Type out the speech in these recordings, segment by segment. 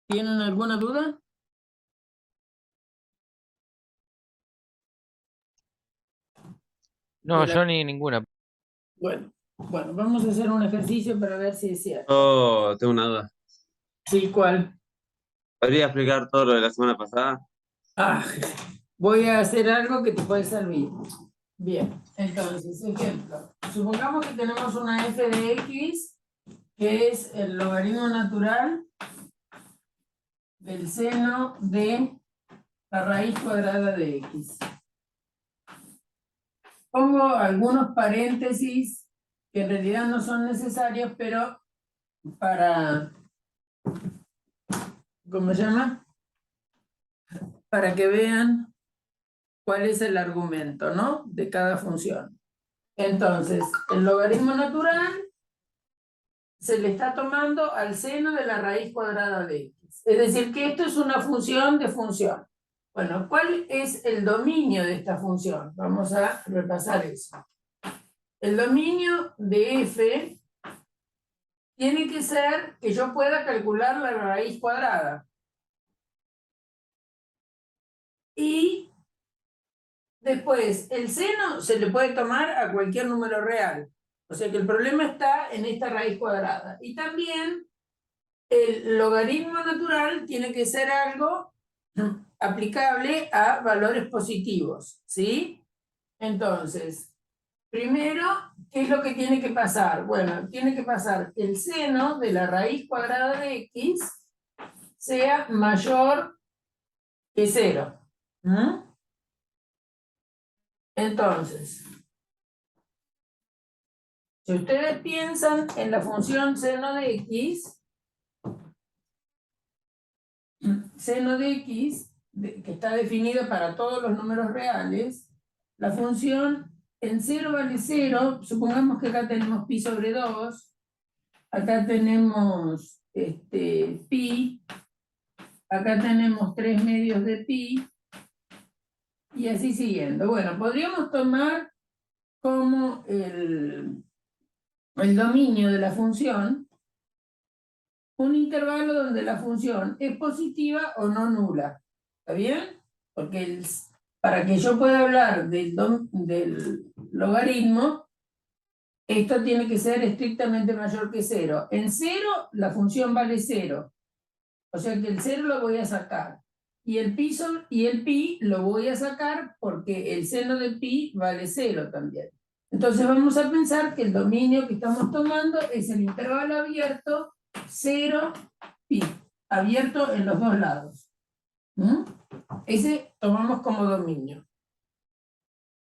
¿Tienen alguna duda? No, yo ni ninguna. Bueno, vamos a hacer un ejercicio para ver si es cierto. Oh, tengo una duda. Sí, ¿cuál? ¿Podría explicar todo lo de la semana pasada? Ah, voy a hacer algo que te puede servir. Bien, entonces, ejemplo. Supongamos que tenemos una f de x, que es el logaritmo natural del seno de la raíz cuadrada de x. Pongo algunos paréntesis que en realidad no son necesarios, pero para, ¿cómo se llama? Para que vean cuál es el argumento, ¿no? De cada función. Entonces, el logaritmo natural se le está tomando al seno de la raíz cuadrada de x. Es decir, que esto es una función de función. Bueno, ¿cuál es el dominio de esta función? Vamos a repasar eso. El dominio de f tiene que ser que yo pueda calcular la raíz cuadrada. Y después, el seno se le puede tomar a cualquier número real. O sea que el problema está en esta raíz cuadrada. Y también el logaritmo natural tiene que ser algo aplicable a valores positivos, ¿sí? Entonces, primero, ¿qué es lo que tiene que pasar? Bueno, tiene que pasar que el seno de la raíz cuadrada de x sea mayor que 0. Entonces, si ustedes piensan en la función seno de x, que está definida para todos los números reales, la función en 0 vale 0, supongamos que acá tenemos pi sobre 2, acá tenemos pi, acá tenemos 3 medios de pi, y así siguiendo. Bueno, podríamos tomar como el dominio de la función un intervalo donde la función es positiva o no nula. ¿Está bien? Porque para que yo pueda hablar del logaritmo, esto tiene que ser estrictamente mayor que 0. En 0, la función vale 0. O sea que el 0 lo voy a sacar. Y el pi lo voy a sacar porque el seno de pi vale 0 también. Entonces vamos a pensar que el dominio que estamos tomando es el intervalo abierto 0, pi, abierto en los dos lados. Ese tomamos como dominio.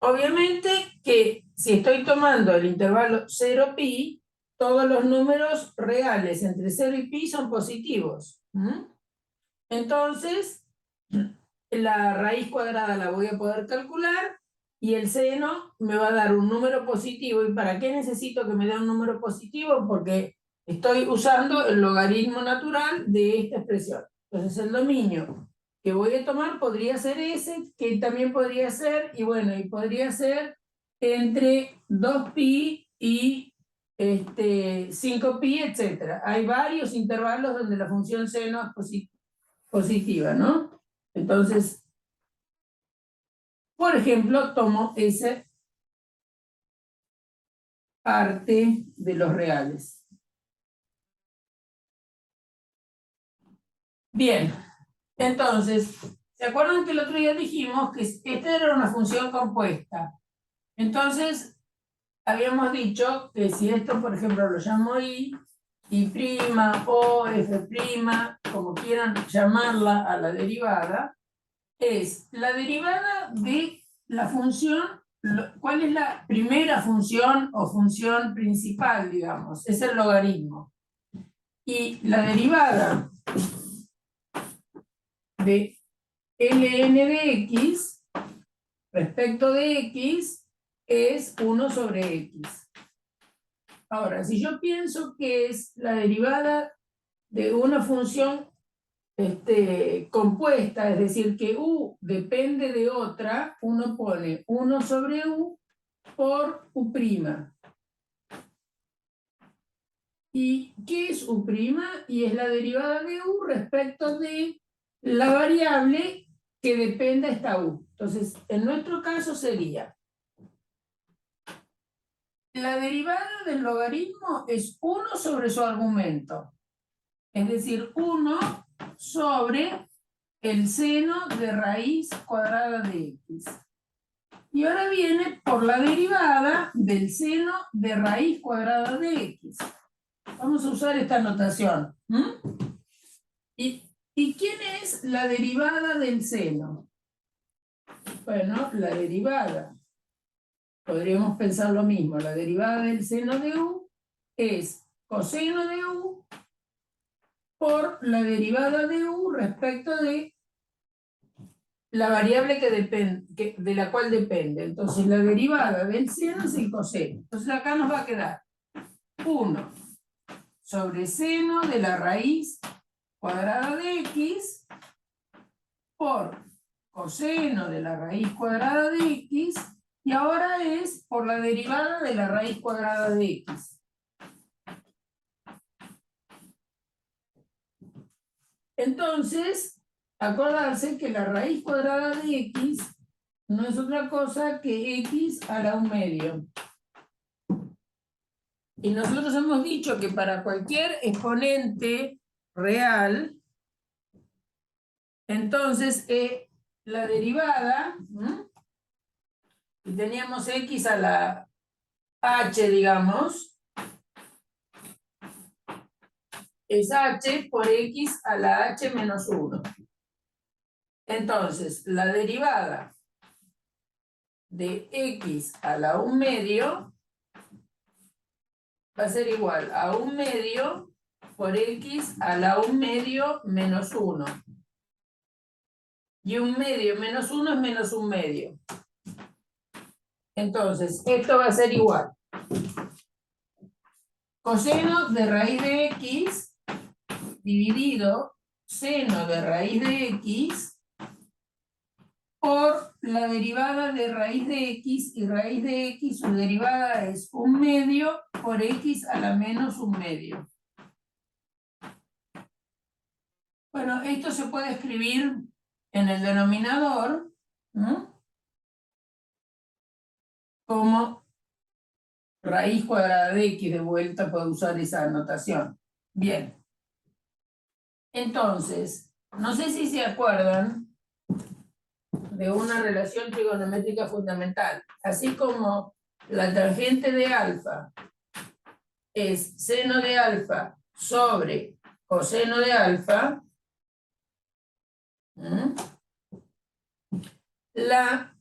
Obviamente que si estoy tomando el intervalo 0, pi, todos los números reales entre 0 y pi son positivos. Entonces, la raíz cuadrada la voy a poder calcular y el seno me va a dar un número positivo. ¿Y para qué necesito que me dé un número positivo? Porque estoy usando el logaritmo natural de esta expresión. Entonces el dominio que voy a tomar podría ser ese, que también podría ser, y bueno, y podría ser entre 2pi y 5pi, etc. Hay varios intervalos donde la función seno es positiva, ¿no? Entonces, por ejemplo, tomo esa parte de los reales. Bien, entonces, ¿se acuerdan que el otro día dijimos que esta era una función compuesta? Entonces, habíamos dicho que si esto, por ejemplo, lo llamo y' o f', como quieran llamarla a la derivada, es la derivada de la función. ¿Cuál es la primera función o función principal, digamos? Es el logaritmo. Y la derivada de ln de x respecto de x es 1 sobre x. Ahora, si yo pienso que es la derivada de una función compuesta, es decir, que u depende de otra, uno pone 1 sobre u por u'. ¿Y qué es U'? Y es la derivada de U respecto de la variable que dependa de esta U. Entonces, en nuestro caso sería, la derivada del logaritmo es 1 sobre su argumento. Es decir, 1 sobre el seno de raíz cuadrada de x. Y ahora viene por la derivada del seno de raíz cuadrada de x. Vamos a usar esta notación. ¿Y quién es la derivada del seno? Bueno, la derivada. Podríamos pensar lo mismo. La derivada del seno de U es coseno de U por la derivada de U respecto de la variable de la cual depende. Entonces, la derivada del seno es el coseno. Entonces, acá nos va a quedar 1 sobre seno de la raíz cuadrada de x por coseno de la raíz cuadrada de x, y ahora es por la derivada de la raíz cuadrada de x. Entonces, acordarse que la raíz cuadrada de x no es otra cosa que x a la 1/2. Y nosotros hemos dicho que para cualquier exponente real, entonces la derivada, y teníamos x a la h, digamos, es h por x a la h menos 1. Entonces, la derivada de x a la 1/2 va a ser igual a 1/2 por x a la 1/2 menos 1. Y 1/2 menos 1 es menos 1/2. Entonces, esto va a ser igual. Coseno de raíz de x dividido seno de raíz de x por la derivada de raíz de x, y raíz de x, su derivada es 1/2 por x a la menos 1/2. Bueno, esto se puede escribir en el denominador, ¿no?, como raíz cuadrada de x. De vuelta puedo usar esa notación. Bien. Entonces, no sé si se acuerdan de una relación trigonométrica fundamental. Así como la tangente de alfa es seno de alfa sobre coseno de alfa, la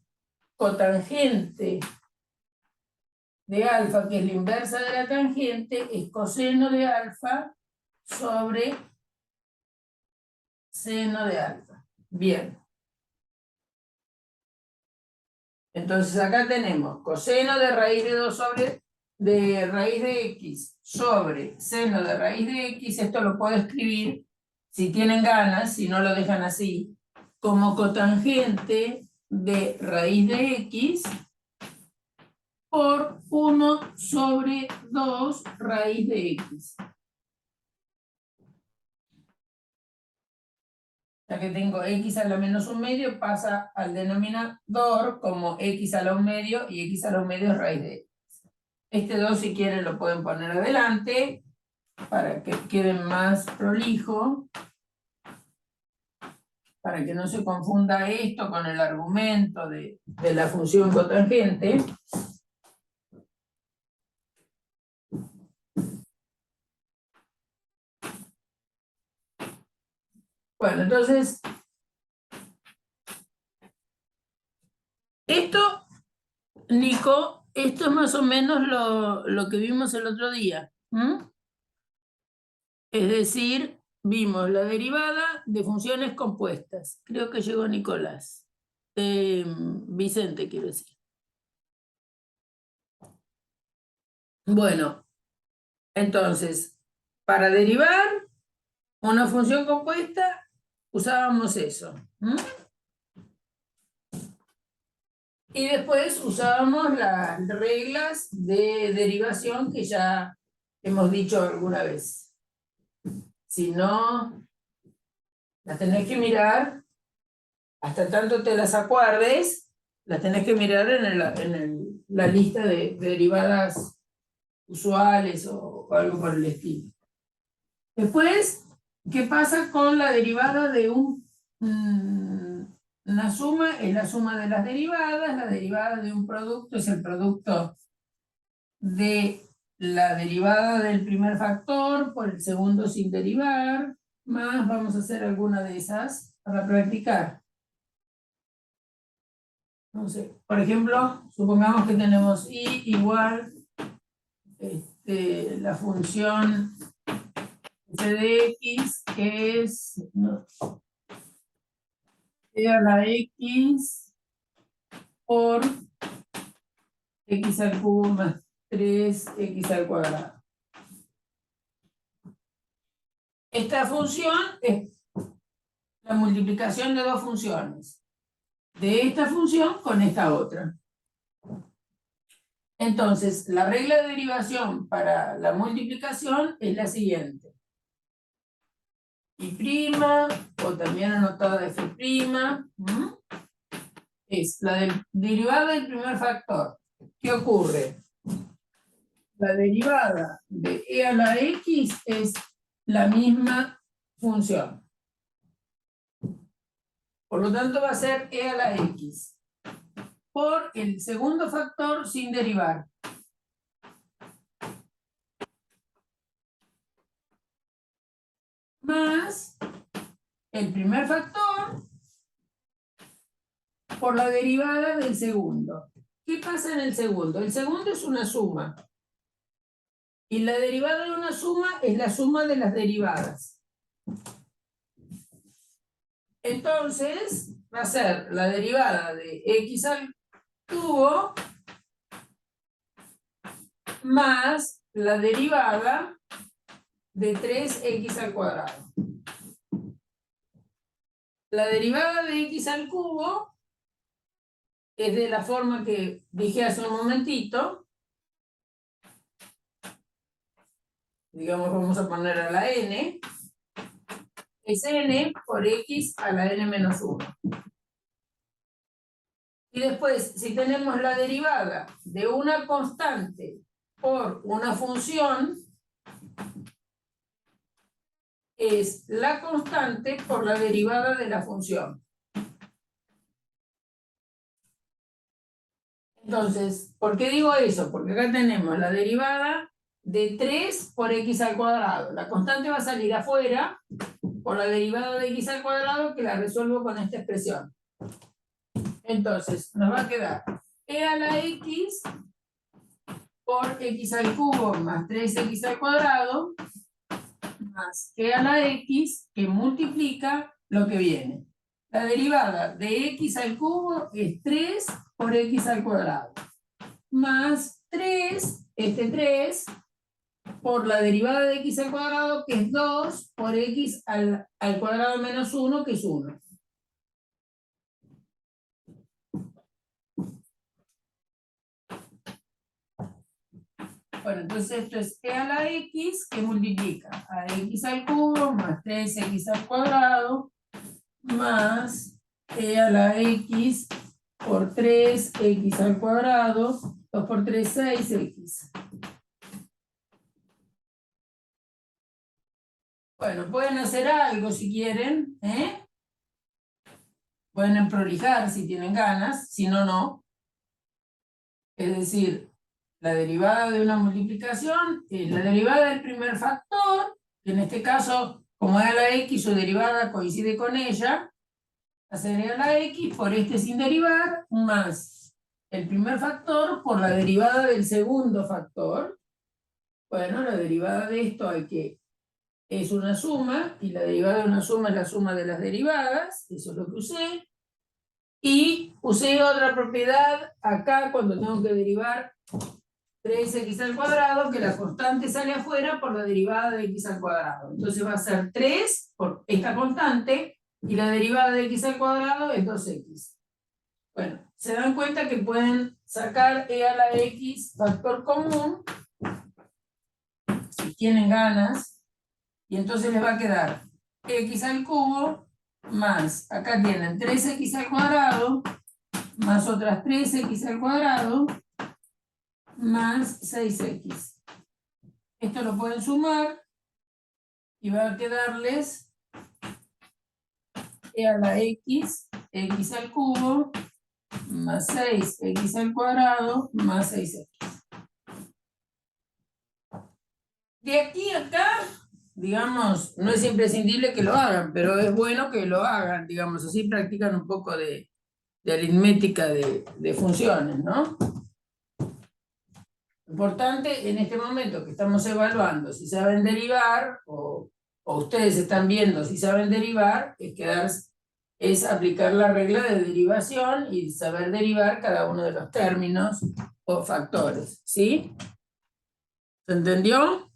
cotangente de alfa, que es la inversa de la tangente, es coseno de alfa sobre seno de alfa. Bien. Entonces acá tenemos coseno de raíz de 2 sobre de raíz de x sobre seno de raíz de x. Esto lo puedo escribir, si tienen ganas, si no lo dejan así, como cotangente de raíz de x por 1 sobre 2 raíz de x. Ya que tengo x a la menos 1/2, pasa al denominador como x a la 1/2, y x a la 1/2 es raíz de x. Este 2, si quieren, lo pueden poner adelante para que quede más prolijo, para que no se confunda esto con el argumento de la función cotangente. Bueno, entonces, esto, Nico, esto es más o menos lo que vimos el otro día. Es decir, vimos la derivada de funciones compuestas. Creo que llegó Nicolás. Vicente, quiero decir. Bueno, entonces, para derivar una función compuesta, usábamos eso. Y después usábamos las reglas de derivación que ya hemos dicho alguna vez. Si no, las tenés que mirar, hasta tanto te las acuerdes, las tenés que mirar en la lista de derivadas usuales o algo por el estilo. Después, ¿qué pasa con la derivada de una suma? Es la suma de las derivadas. La derivada de un producto es el producto de la derivada del primer factor por el segundo sin derivar, más vamos a hacer alguna de esas para practicar. No sé, por ejemplo, supongamos que tenemos y igual la función f de x, que es e a la x por x al cubo más 3x al cuadrado. Esta función es la multiplicación de dos funciones. De esta función con esta otra. Entonces, la regla de derivación para la multiplicación es la siguiente. Y', o también anotada f', es la derivada del primer factor. ¿Qué ocurre? La derivada de e a la x es la misma función. Por lo tanto, va a ser e a la x por el segundo factor sin derivar. Más el primer factor por la derivada del segundo. ¿Qué pasa en el segundo? El segundo es una suma. Y la derivada de una suma es la suma de las derivadas. Entonces, va a ser la derivada de x al cubo más la derivada de 3x al cuadrado. La derivada de x al cubo es de la forma que dije hace un momentito. Digamos, vamos a poner a la n. Es n por x a la n menos 1. Y después, si tenemos la derivada de una constante por una función, es la constante por la derivada de la función. Entonces, ¿por qué digo eso? Porque acá tenemos la derivada de 3 por x al cuadrado. La constante va a salir afuera por la derivada de x al cuadrado, que la resuelvo con esta expresión. Entonces, nos va a quedar e a la x por x al cubo más 3x al cuadrado más e a la x que multiplica lo que viene. La derivada de x al cubo es 3 por x al cuadrado más 3, este 3, por la derivada de x al cuadrado, que es 2 por x al cuadrado menos 1, que es 1. Bueno, entonces esto es e a la x que multiplica a x al cubo más 3x al cuadrado más e a la x por 3x al cuadrado, 2 por 3, 6x. Bueno, pueden hacer algo si quieren, ¿eh? Pueden prolijar si tienen ganas, si no, no. Es decir, la derivada de una multiplicación es la derivada del primer factor, que en este caso, como e a la x, su derivada coincide con ella, hacer e a la x por este sin derivar, más el primer factor por la derivada del segundo factor. Bueno, la derivada de esto es una suma, y la derivada de una suma es la suma de las derivadas, eso es lo que usé. Y usé otra propiedad acá cuando tengo que derivar 3x al cuadrado, que la constante sale afuera por la derivada de x al cuadrado. Entonces va a ser 3 por esta constante, y la derivada de x al cuadrado es 2x. Bueno, se dan cuenta que pueden sacar e a la x factor común si tienen ganas, y entonces les va a quedar x al cubo más, acá tienen 3x al cuadrado, más otras 3x al cuadrado, más 6x. Esto lo pueden sumar y va a quedarles e a la x, x al cubo, más 6x al cuadrado, más 6x. De aquí a acá, digamos, no es imprescindible que lo hagan, pero es bueno que lo hagan, digamos, así practican un poco de aritmética de funciones, ¿no? Importante en este momento que estamos evaluando si saben derivar o ustedes están viendo si saben derivar, es aplicar la regla de derivación y saber derivar cada uno de los términos o factores, ¿sí? ¿Se entendió?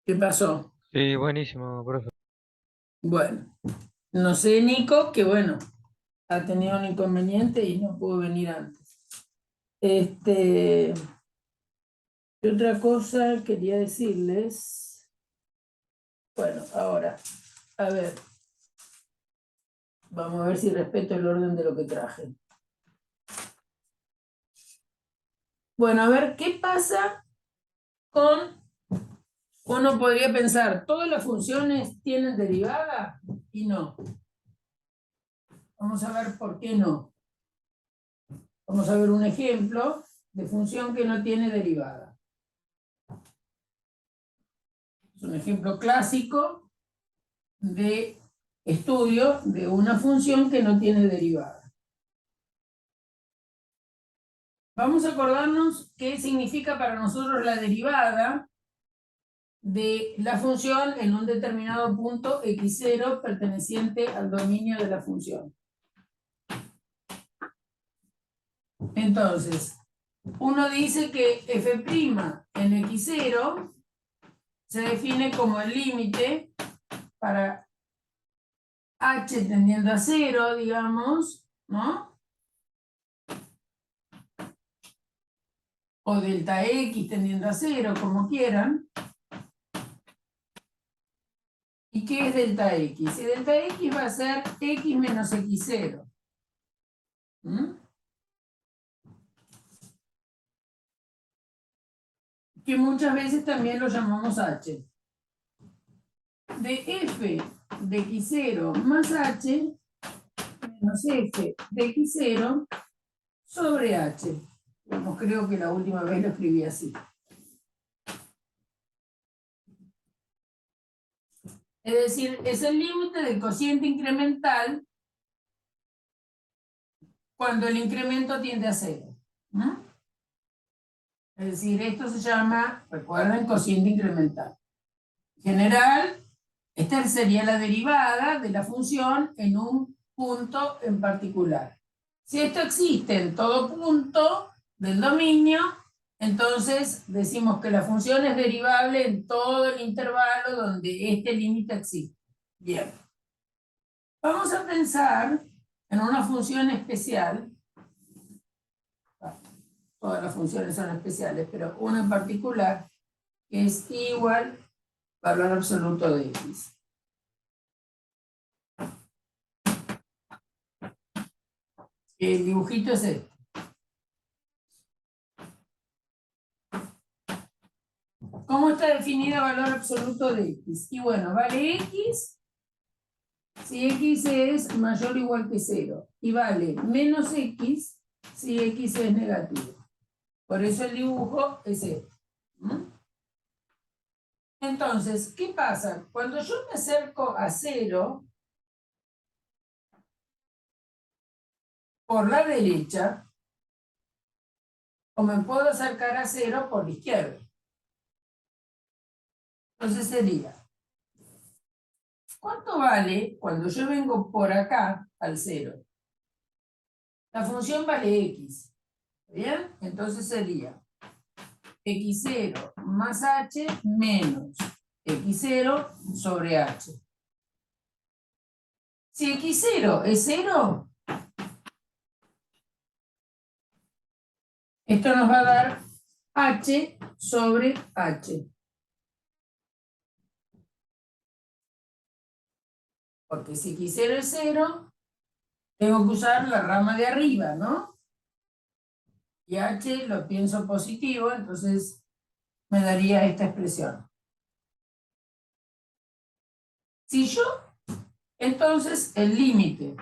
¿Qué pasó? Sí, buenísimo, profe. Bueno, no sé, Nico, que bueno, ha tenido un inconveniente y no pudo venir antes. ¿Qué otra cosa quería decirles? Bueno, ahora, a ver, vamos a ver si respeto el orden de lo que traje. Bueno, a ver, ¿qué pasa con... Uno podría pensar, ¿todas las funciones tienen derivada? Y no. Vamos a ver por qué no. Vamos a ver un ejemplo de función que no tiene derivada. Es un ejemplo clásico de estudio de una función que no tiene derivada. Vamos a acordarnos qué significa para nosotros la derivada de la función en un determinado punto x0 perteneciente al dominio de la función. Entonces, uno dice que f' en x0 se define como el límite para h tendiendo a 0, digamos, ¿no? O delta x tendiendo a 0, como quieran. ¿Y qué es delta x? Y delta x va a ser x menos x0. ¿Mm? Que muchas veces también lo llamamos h. De f de x0 más h menos f de x0 sobre h. Bueno, creo que la última vez lo escribí así. Es decir, es el límite del cociente incremental cuando el incremento tiende a 0. ¿No? Es decir, esto se llama, recuerden, cociente incremental. En general, esta sería la derivada de la función en un punto en particular. Si esto existe en todo punto del dominio, entonces decimos que la función es derivable en todo el intervalo donde este límite existe. Bien. Vamos a pensar en una función especial. Todas las funciones son especiales, pero una en particular que es igual al valor absoluto de x. El dibujito es este. ¿Cómo está definida el valor absoluto de x? Y bueno, vale x si x es mayor o igual que 0. Y vale menos x si x es negativo. Por eso el dibujo es este. Entonces, ¿qué pasa? Cuando yo me acerco a 0 por la derecha, o me puedo acercar a 0 por la izquierda. Entonces sería, ¿cuánto vale cuando yo vengo por acá al 0? La función vale x. ¿Bien? Entonces sería x0 más h menos x0 sobre h. Si x0 es 0, esto nos va a dar h sobre h. Porque si quisiera el 0, tengo que usar la rama de arriba, ¿no? Y h lo pienso positivo, entonces me daría esta expresión. Si yo, entonces el límite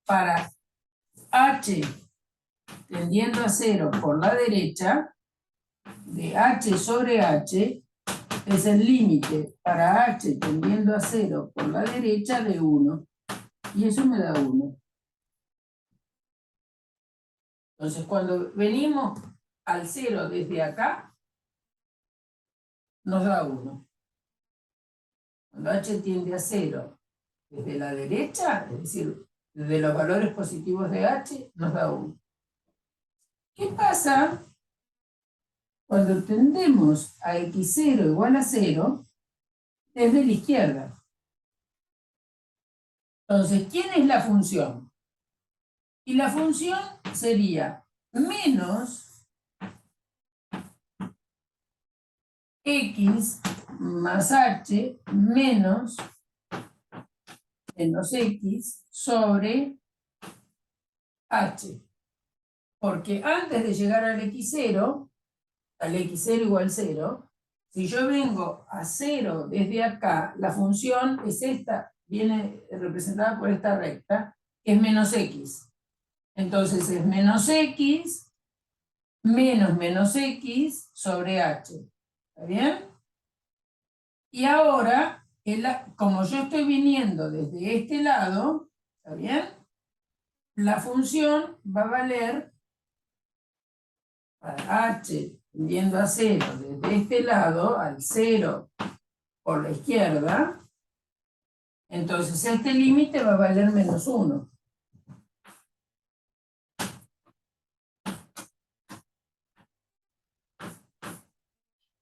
para h tendiendo a 0 por la derecha, de h sobre h, es el límite para h tendiendo a 0 por la derecha de 1. Y eso me da 1. Entonces, cuando venimos al 0 desde acá, nos da 1. Cuando h tiende a 0 desde la derecha, es decir, desde los valores positivos de h, nos da 1. ¿Qué pasa cuando tendemos a x0 igual a 0 desde la izquierda? Entonces, ¿quién es la función? Y la función sería menos x más h menos x sobre h. Porque antes de llegar al x0 igual 0, si yo vengo a 0 desde acá, la función es esta, viene representada por esta recta, que es menos x. Entonces es menos x menos x sobre h. ¿Está bien? Y ahora, como yo estoy viniendo desde este lado, ¿está bien? La función va a valer para h tendiendo a 0 desde este lado, al 0 por la izquierda, entonces este límite va a valer menos 1.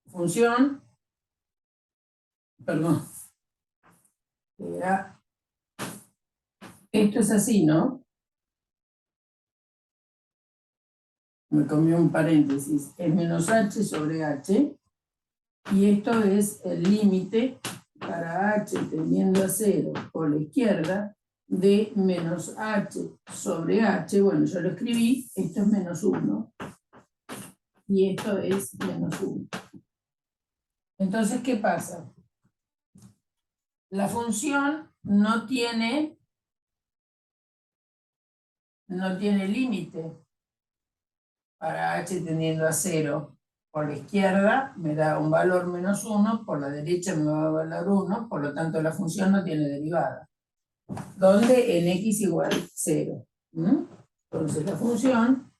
Función, perdón, esto es así, ¿no? Me comió un paréntesis, es menos h sobre h, y esto es el límite para h tendiendo a 0 por la izquierda de menos h sobre h, bueno, yo lo escribí, esto es menos 1, y esto es menos 1. Entonces, ¿qué pasa? La función no tiene límite para h tendiendo a 0. Por la izquierda me da un valor menos 1, por la derecha me va a valer 1, por lo tanto la función no tiene derivada. Donde en x igual 0. Entonces la función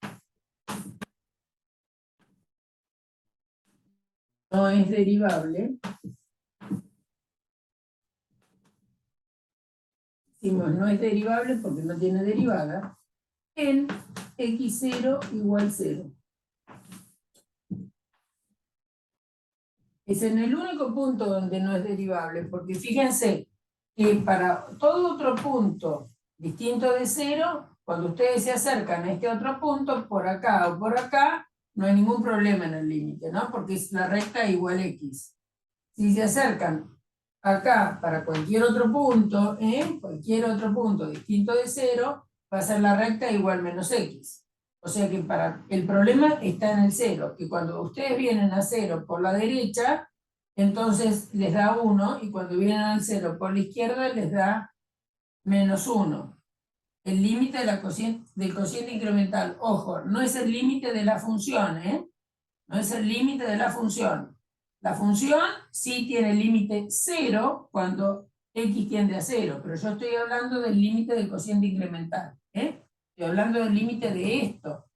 no es derivable. Decimos no es derivable porque no tiene derivada en x0 igual 0. Es en el único punto donde no es derivable, porque fíjense que para todo otro punto distinto de 0, cuando ustedes se acercan a este otro punto, por acá o por acá, no hay ningún problema en el límite, ¿no? Porque es la recta igual x. Si se acercan acá para cualquier otro punto distinto de 0, va a ser la recta igual menos x. O sea que el problema está en el 0, que cuando ustedes vienen a 0 por la derecha, entonces les da 1, y cuando vienen al 0 por la izquierda les da menos 1. El límite del cociente incremental, ojo, no es el límite de la función, no es el límite de la función. La función sí tiene límite 0 cuando x tiende a 0, pero yo estoy hablando del límite del cociente incremental. Estoy hablando del límite de esto.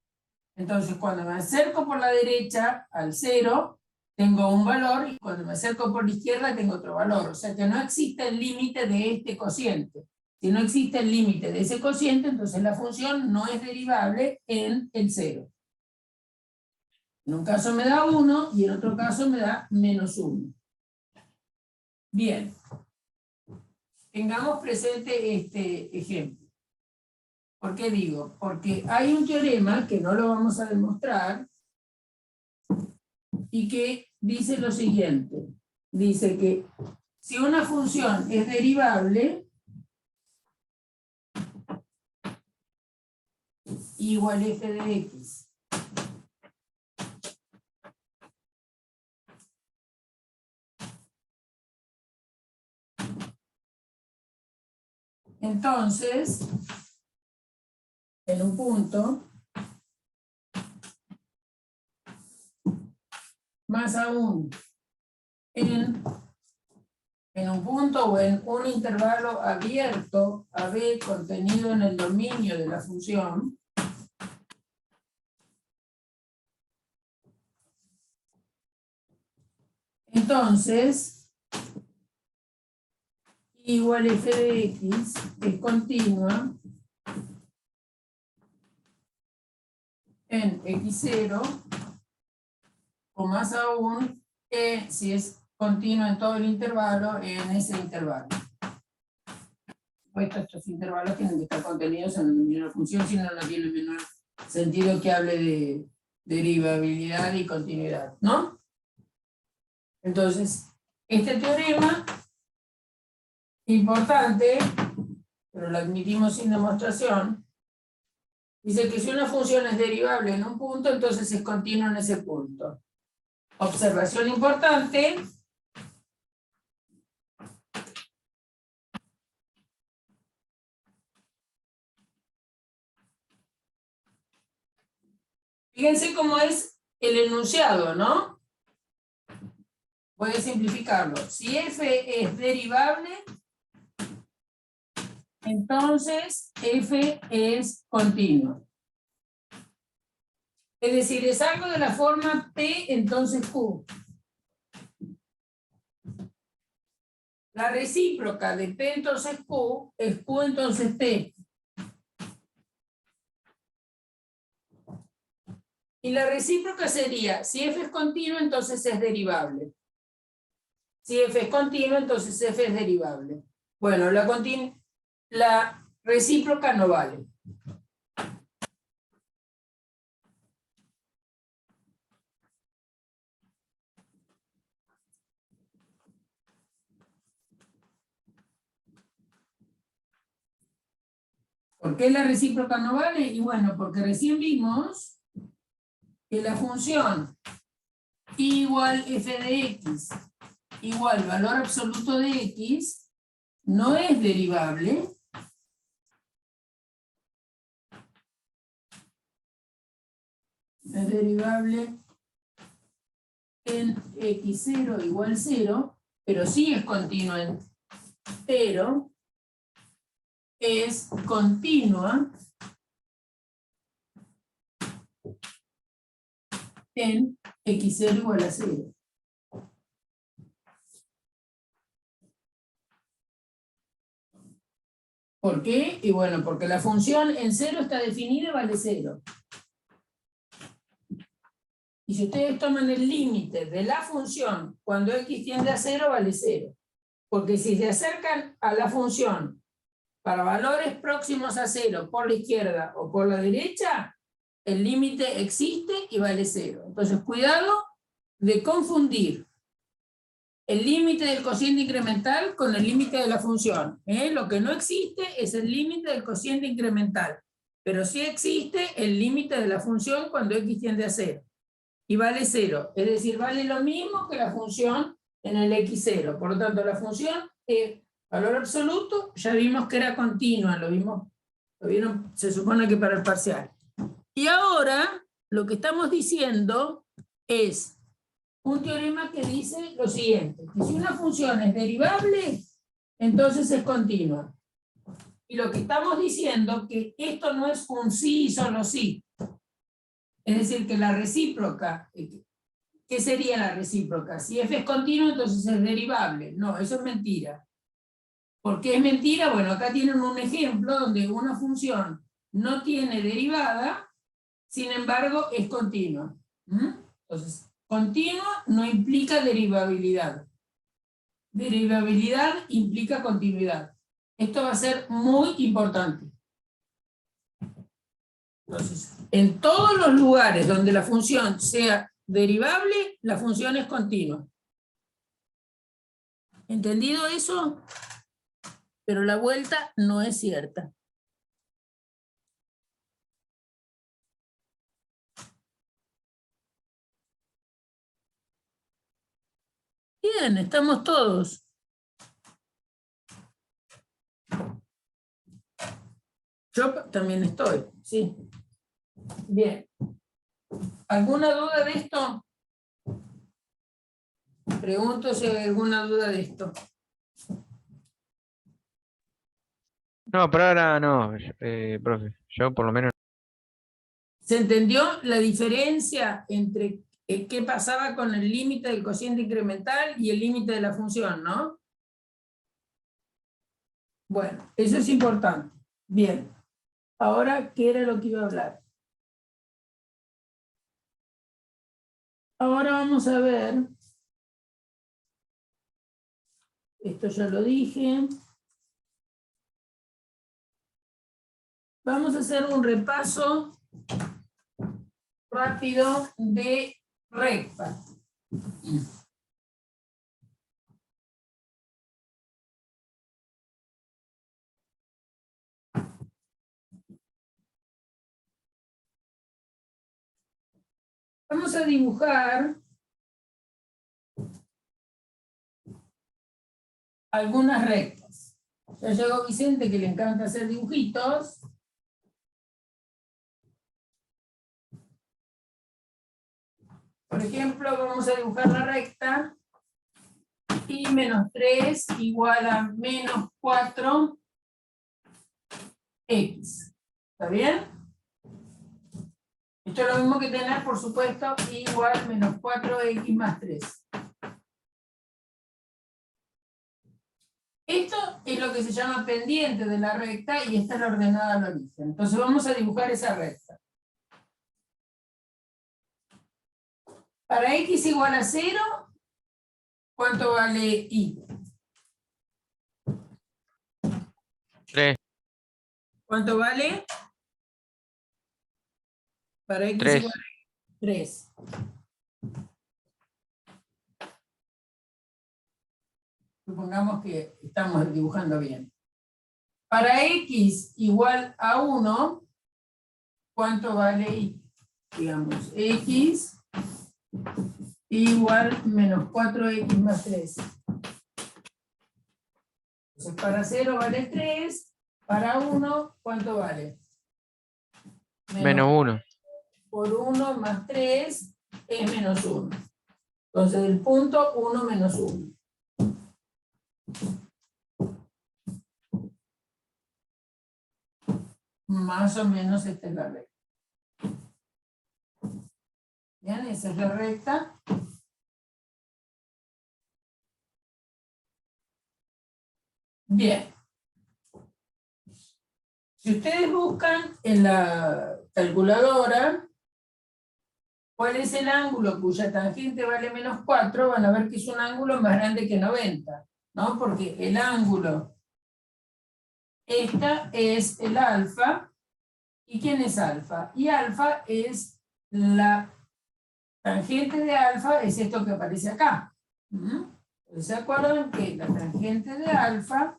Entonces, cuando me acerco por la derecha al 0, tengo un valor, y cuando me acerco por la izquierda tengo otro valor. O sea que no existe el límite de este cociente. Si no existe el límite de ese cociente, entonces la función no es derivable en el 0. En un caso me da 1 y en otro caso me da menos 1. Bien. Tengamos presente este ejemplo. ¿Por qué digo? Porque hay un teorema que no lo vamos a demostrar, y que dice lo siguiente. Dice que si una función es derivable, igual f de x. Entonces, en un punto, más aún, en un punto o en un intervalo abierto a b contenido en el dominio de la función, entonces, igual f de x es continua en x0, o más aún, si es continua en todo el intervalo, en ese intervalo. Estos intervalos tienen que estar contenidos en el dominio de la función, si no, no tiene el menor sentido que hable de derivabilidad y continuidad, ¿no? Entonces, este teorema, importante, pero lo admitimos sin demostración, dice que si una función es derivable en un punto, entonces es continua en ese punto. Observación importante. Fíjense cómo es el enunciado, ¿no? Voy a simplificarlo. Si f es derivable, entonces f es continua. Es decir, es algo de la forma P, entonces Q. La recíproca de P, entonces Q, es Q, entonces P. Y la recíproca sería, si f es continuo, entonces es derivable. Si f es continuo, entonces f es derivable. Bueno, la recíproca no vale. ¿Por qué la recíproca no vale? Y bueno, porque recién vimos que la función igual f de x igual valor absoluto de x no es derivable. Es derivable en x0 igual 0, pero sí es continua en 0, es continua en x0 igual a 0. ¿Por qué? Y bueno, porque la función en 0 está definida y vale 0. Y si ustedes toman el límite de la función cuando x tiende a 0, vale 0. Porque si se acercan a la función para valores próximos a 0 por la izquierda o por la derecha, el límite existe y vale 0. Entonces, cuidado de confundir el límite del cociente incremental con el límite de la función. Lo que no existe es el límite del cociente incremental, pero sí existe el límite de la función cuando x tiende a 0. Y vale 0, es decir, vale lo mismo que la función en el x0. Por lo tanto, la función es valor absoluto, ya vimos que era continua, lo vieron, se supone que para el parcial. Y ahora, lo que estamos diciendo es un teorema que dice lo siguiente, que si una función es derivable, entonces es continua. Y lo que estamos diciendo que esto no es un sí y solo sí. Es decir, que la recíproca, ¿qué sería la recíproca? Si f es continuo, entonces es derivable. No, eso es mentira. ¿Por qué es mentira? Bueno, acá tienen un ejemplo donde una función no tiene derivada, sin embargo es continua. Entonces, continua no implica derivabilidad. Derivabilidad implica continuidad. Esto va a ser muy importante. Entonces, en todos los lugares donde la función sea derivable, la función es continua. ¿Entendido eso? Pero la vuelta no es cierta. Bien, estamos todos. Yo también estoy, sí. Bien. ¿Alguna duda de esto? Pregunto si hay alguna duda de esto. No, por ahora no, profe. Yo por lo menos. ¿Se entendió la diferencia entre qué pasaba con el límite del cociente incremental y el límite de la función, no? Bueno, eso es importante. Bien. Ahora, ¿qué era lo que iba a hablar? Ahora vamos a ver. Esto ya lo dije. Vamos a hacer un repaso rápido de recta. Vamos a dibujar algunas rectas. Ya llegó Vicente, que le encanta hacer dibujitos. Por ejemplo, vamos a dibujar la recta y menos 3 igual a menos 4x. ¿Está bien? Esto es lo mismo que tener, por supuesto, igual a menos 4x más 3. Esto es lo que se llama pendiente de la recta y esta es la ordenada al origen. Entonces vamos a dibujar esa recta. Para x igual a 0, ¿cuánto vale y? 3. ¿Cuánto vale? Para x 3. igual a 3. Supongamos que estamos dibujando bien. Para x igual a 1, ¿cuánto vale y? Digamos, x igual menos 4x más 3. Entonces, para 0 vale 3, para 1, ¿cuánto vale? Menos 1. Por 1 más 3 es menos 1. Entonces, el punto 1 menos 1. Más o menos esta es la recta. Bien, esa es la recta. Bien. Si ustedes buscan en la calculadora cuál es el ángulo cuya tangente vale menos 4, van a ver que es un ángulo más grande que 90, ¿no? Porque el ángulo, esta es el alfa. ¿Y quién es alfa? Y alfa es la tangente de alfa, es esto que aparece acá. Entonces, ¿se acuerdan que la tangente de alfa,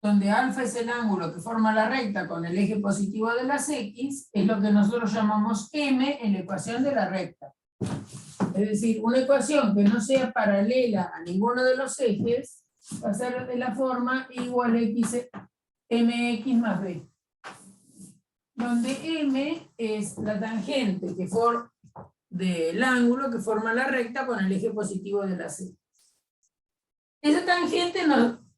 donde alfa es el ángulo que forma la recta con el eje positivo de las x, es lo que nosotros llamamos m en la ecuación de la recta? Es decir, una ecuación que no sea paralela a ninguno de los ejes va a ser de la forma igual a x, mx más b. Donde m es la tangente del ángulo que forma la recta con el eje positivo de las x. Esa tangente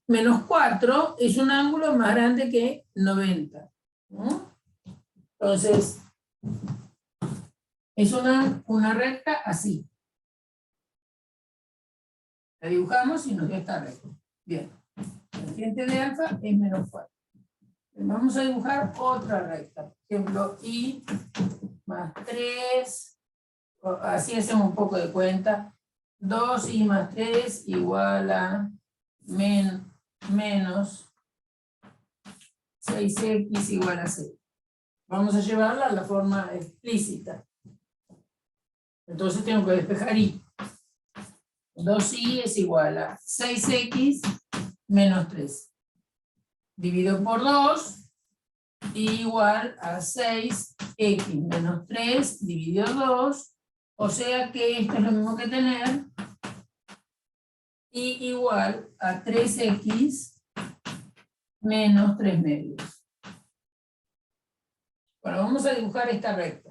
menos 4 es un ángulo más grande que 90. ¿No? Entonces, es una recta así. La dibujamos y nos da esta recta. Bien. La tangente de alfa es menos 4. Vamos a dibujar otra recta. Por ejemplo, y más 3. Así hacemos un poco de cuenta. 2y más 3 igual a menos 6x igual a 0. Vamos a llevarla a la forma explícita. Entonces tengo que despejar y. 2y es igual a 6x menos 3. Divido por 2, igual a 6x menos 3 dividido 2, o sea que esto es lo mismo que tener y igual a 3x menos 3 medios. Bueno, vamos a dibujar esta recta.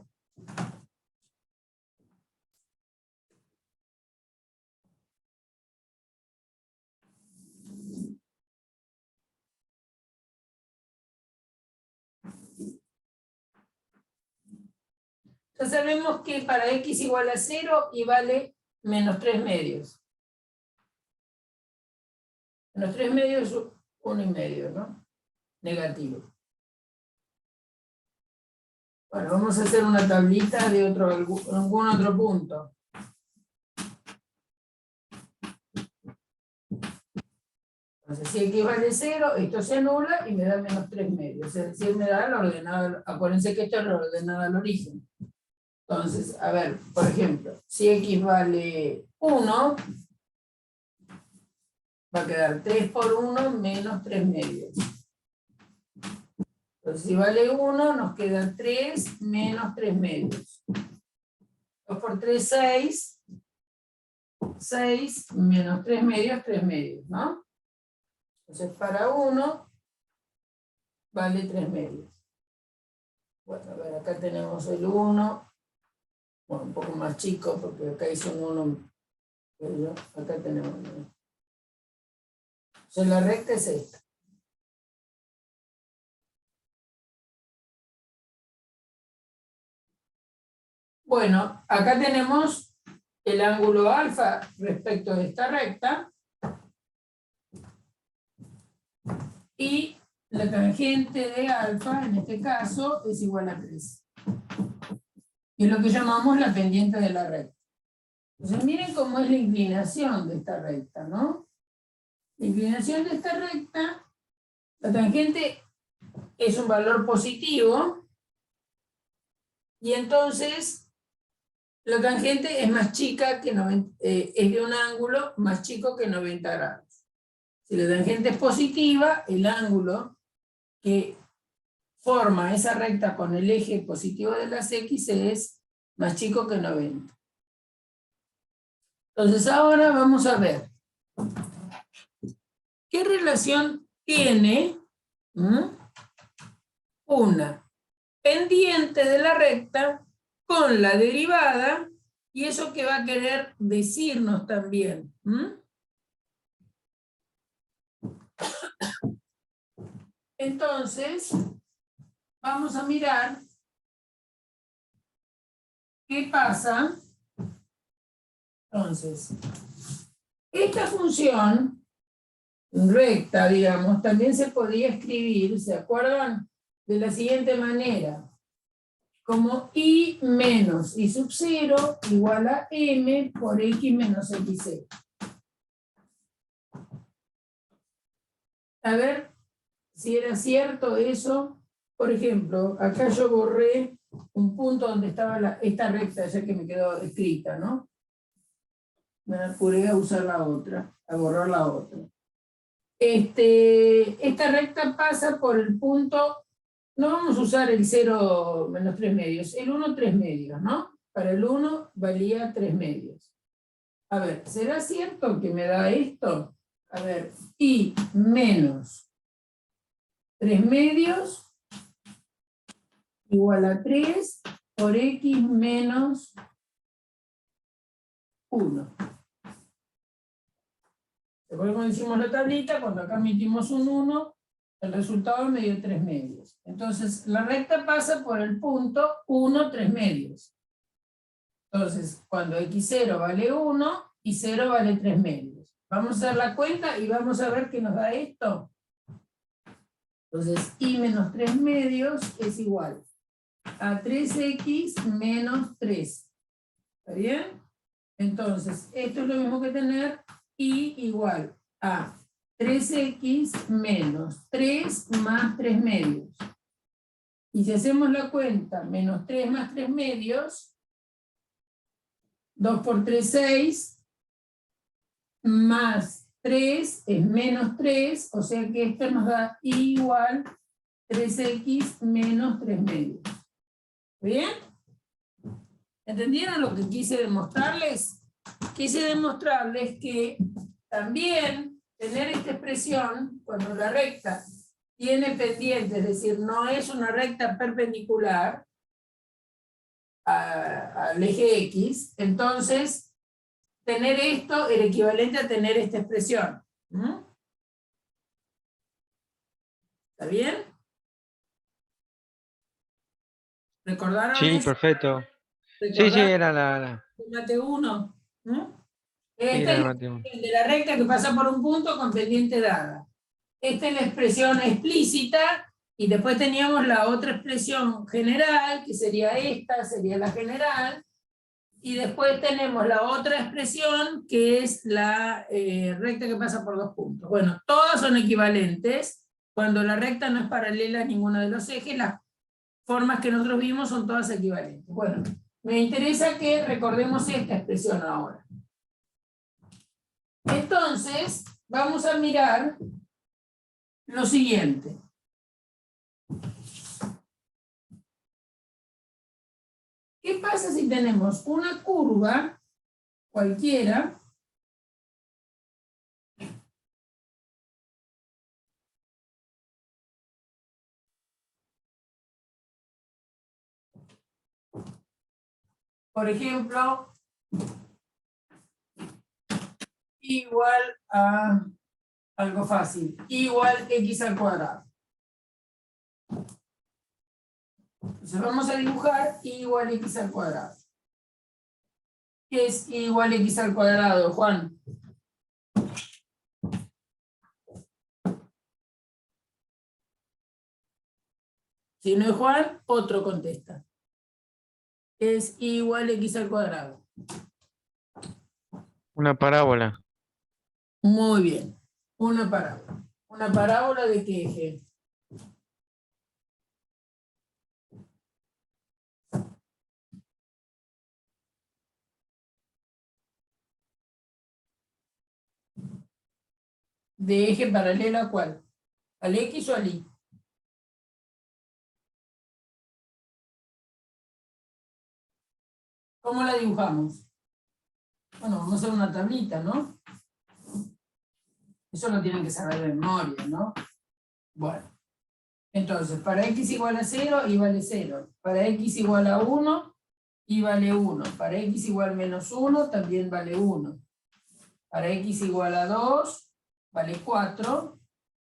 Ya sabemos que para x igual a 0 y vale menos 3 medios. Menos 3 medios es 1 y medio, ¿no? Negativo. Bueno, vamos a hacer una tablita de algún otro punto. Entonces, si x vale 0, esto se anula y me da menos 3 medios. Es decir, me da la ordenada, acuérdense que esto es la ordenada al origen. Entonces, a ver, por ejemplo, si x vale 1, va a quedar 3 por 1 menos 3 medios. Entonces, si vale 1, nos queda 3 menos 3 medios. 2 por 3, 6. 6 menos 3 medios, ¿no? Entonces, para 1, vale 3 medios. Bueno, a ver, acá tenemos el 1. Bueno, un poco más chico, porque acá hice un 1. Pero acá tenemos 1. Entonces, la recta es esta. Bueno, acá tenemos el ángulo alfa respecto de esta recta y la tangente de alfa, en este caso, es igual a 3. Y es lo que llamamos la pendiente de la recta. Entonces miren cómo es la inclinación de esta recta, ¿no? La inclinación de esta recta, la tangente es un valor positivo y entonces la tangente es más chica que 90, es de un ángulo más chico que 90 grados. Si la tangente es positiva, el ángulo que forma esa recta con el eje positivo de las X es más chico que 90. Entonces ahora vamos a ver qué relación tiene una pendiente de la recta con la derivada, y eso que va a querer decirnos también. Entonces, vamos a mirar qué pasa. Entonces, esta función recta, digamos, también se podría escribir, ¿se acuerdan? De la siguiente manera. Como y menos y sub 0 igual a m por x menos x0. A ver si era cierto eso. Por ejemplo, acá yo borré un punto donde estaba esta recta, ya que me quedó escrita, ¿no? Me apuré a usar la otra, a borrar la otra. Esta recta pasa por el punto. No vamos a usar el 0 menos 3 medios, el 1 3 medios, ¿no? Para el 1 valía 3 medios. A ver, ¿será cierto que me da esto? A ver, y menos 3 medios igual a 3 por x menos 1. Después cuando hicimos la tablita, cuando acá metimos un 1, el resultado me dio 3 medios. Entonces, la recta pasa por el punto 1, 3 medios. Entonces, cuando x0 vale 1 y 0 vale 3 medios. Vamos a hacer la cuenta y vamos a ver qué nos da esto. Entonces, y menos 3 medios es igual a 3x menos 3. ¿Está bien? Entonces, esto es lo mismo que tener y igual a 3x menos 3 más 3 medios. Y si hacemos la cuenta, menos 3 más 3 medios, 2 por 3, 6, más 3 es menos 3, o sea que esto nos da igual 3x menos 3 medios. ¿Bien? ¿Entendieron lo que quise demostrarles? Quise demostrarles que también tener esta expresión, cuando la recta tiene pendiente, es decir, no es una recta perpendicular al eje X, entonces tener esto era equivalente a tener esta expresión. ¿Mm? ¿Está bien? ¿Recordaron Sí, eso? perfecto. Sí, sí, ¿Recordaron era la. el mate 1? ¿Mm? Sí, Esta era es la la matemática. expresión de la recta que pasa por un punto con pendiente dada. Esta es la expresión explícita, y después teníamos la otra expresión general, que sería esta, sería la general, y después tenemos la otra expresión, que es la recta que pasa por dos puntos. Bueno, todas son equivalentes. Cuando la recta no es paralela a ninguno de los ejes, las formas que nosotros vimos son todas equivalentes. Bueno, me interesa que recordemos esta expresión ahora. Entonces, vamos a mirar lo siguiente. ¿Qué pasa si tenemos una curva cualquiera por ejemplo, igual a algo fácil, igual x al cuadrado? Entonces vamos a dibujar igual a x al cuadrado. ¿Qué es igual a x al cuadrado, Juan? Si no es Juan, otro contesta. Es igual a x al cuadrado. Una parábola. Muy bien. Una parábola. ¿Una parábola de qué eje? ¿De eje paralelo a cuál? ¿Al X o al Y? ¿Cómo la dibujamos? Bueno, vamos a hacer una tablita, ¿no? Eso lo tienen que saber de memoria, ¿no? Bueno, entonces, para x igual a 0, y vale 0. Para x igual a 1, y vale 1. Para x igual a menos 1, también vale 1. Para x igual a 2, vale 4.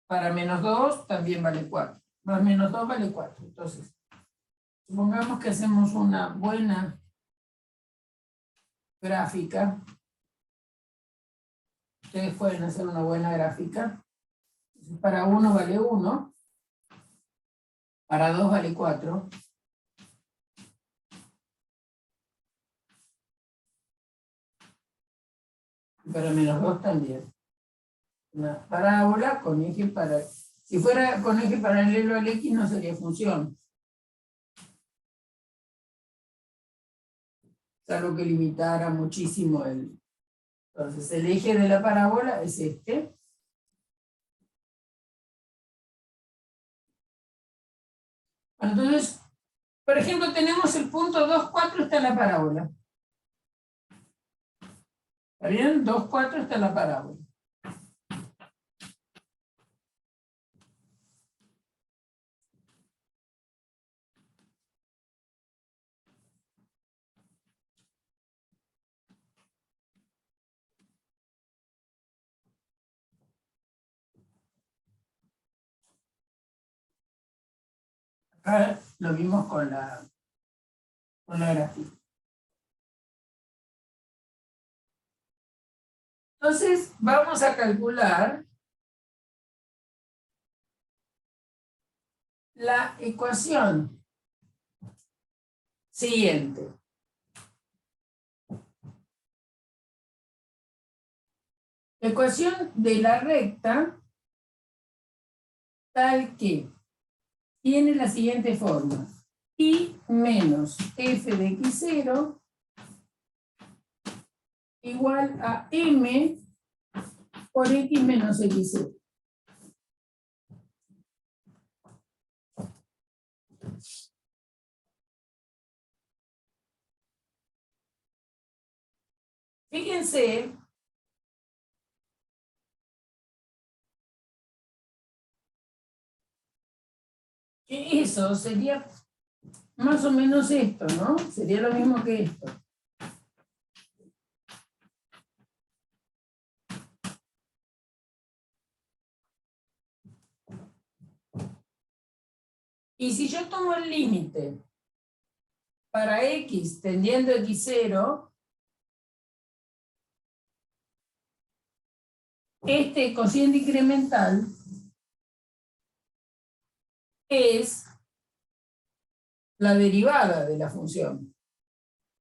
Para menos 2, también vale 4. Más menos 2 vale 4. Entonces, supongamos que hacemos una buena gráfica. Ustedes pueden hacer una buena gráfica. Entonces, para 1 vale 1. Para 2 vale 4. Y para menos 2 también. Una parábola con eje paralelo. Si fuera con eje paralelo al X no sería función. Salvo que limitara muchísimo el... Entonces el eje de la parábola es este. Bueno, entonces, por ejemplo, tenemos el punto 2, 4 está en la parábola. ¿Está bien? 2, 4 está en la parábola. Acá lo vimos con la gráfica. Entonces, vamos a calcular la ecuación siguiente. La ecuación de la recta tal que tiene la siguiente forma: y menos f de x0 igual a m por x menos x0. Fíjense que eso sería más o menos esto, ¿no? Sería lo mismo que esto. Y si yo tomo el límite para x tendiendo a x0, este cociente incremental es la derivada de la función.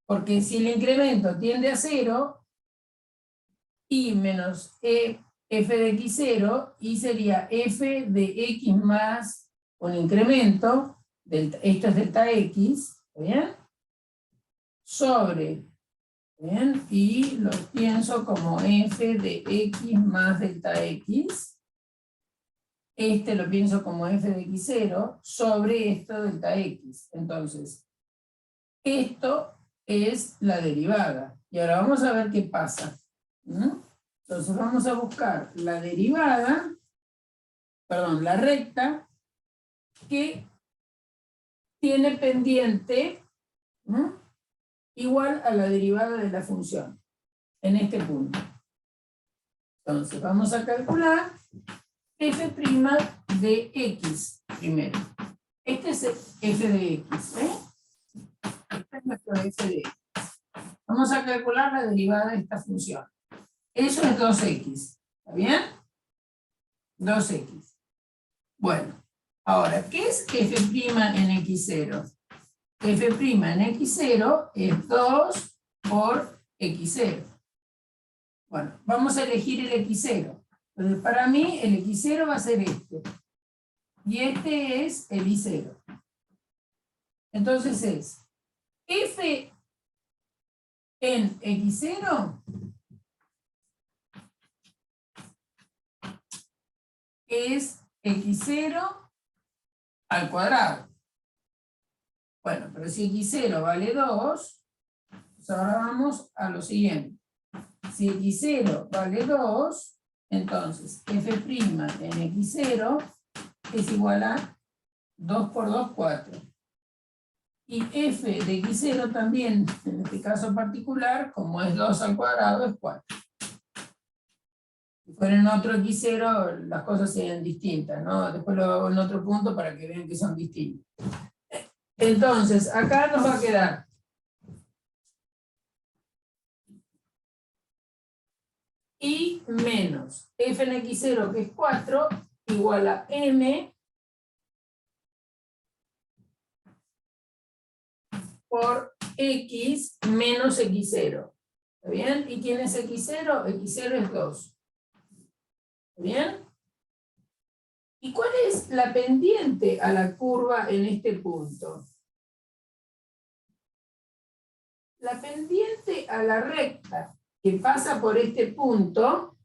Porque si el incremento tiende a 0, y menos f de x0, y sería f de x más un incremento, esto es delta x, ¿bien? Sobre, ¿bien? Y lo pienso como f de x más delta x. Este lo pienso como f de x0 sobre esto delta x. Entonces, esto es la derivada. Y ahora vamos a ver qué pasa. Entonces vamos a buscar la derivada, perdón, la recta que tiene pendiente igual a la derivada de la función en este punto. Entonces vamos a calcular f' de x primero. Este es f de x, Este es nuestro f de x. Vamos a calcular la derivada de esta función. Eso es 2x, ¿está bien? 2x. Bueno, ahora, ¿qué es f' en x0? F' en x0 es 2 por x0. Bueno, vamos a elegir el x0. Entonces, para mí, el x0 va a ser este. Y este es el y0. Entonces es f en x0 es x0 al cuadrado. Bueno, pero si x0 vale 2, pues ahora vamos a lo siguiente. Si x0 vale 2, entonces f' en x0 es igual a 2 por 2, 4. Y f de x0 también, en este caso particular, como es 2 al cuadrado, es 4. Si fuera en otro x0, las cosas serían distintas, ¿no? Después lo hago en otro punto para que vean que son distintas. Entonces, acá nos va a quedar y menos f en x0, que es 4, igual a m por x menos x0. ¿Está bien? ¿Y quién es x0? x0 es 2. ¿Está bien? ¿Y cuál es la pendiente a la curva en este punto? La pendiente a la recta que pasa por este punto,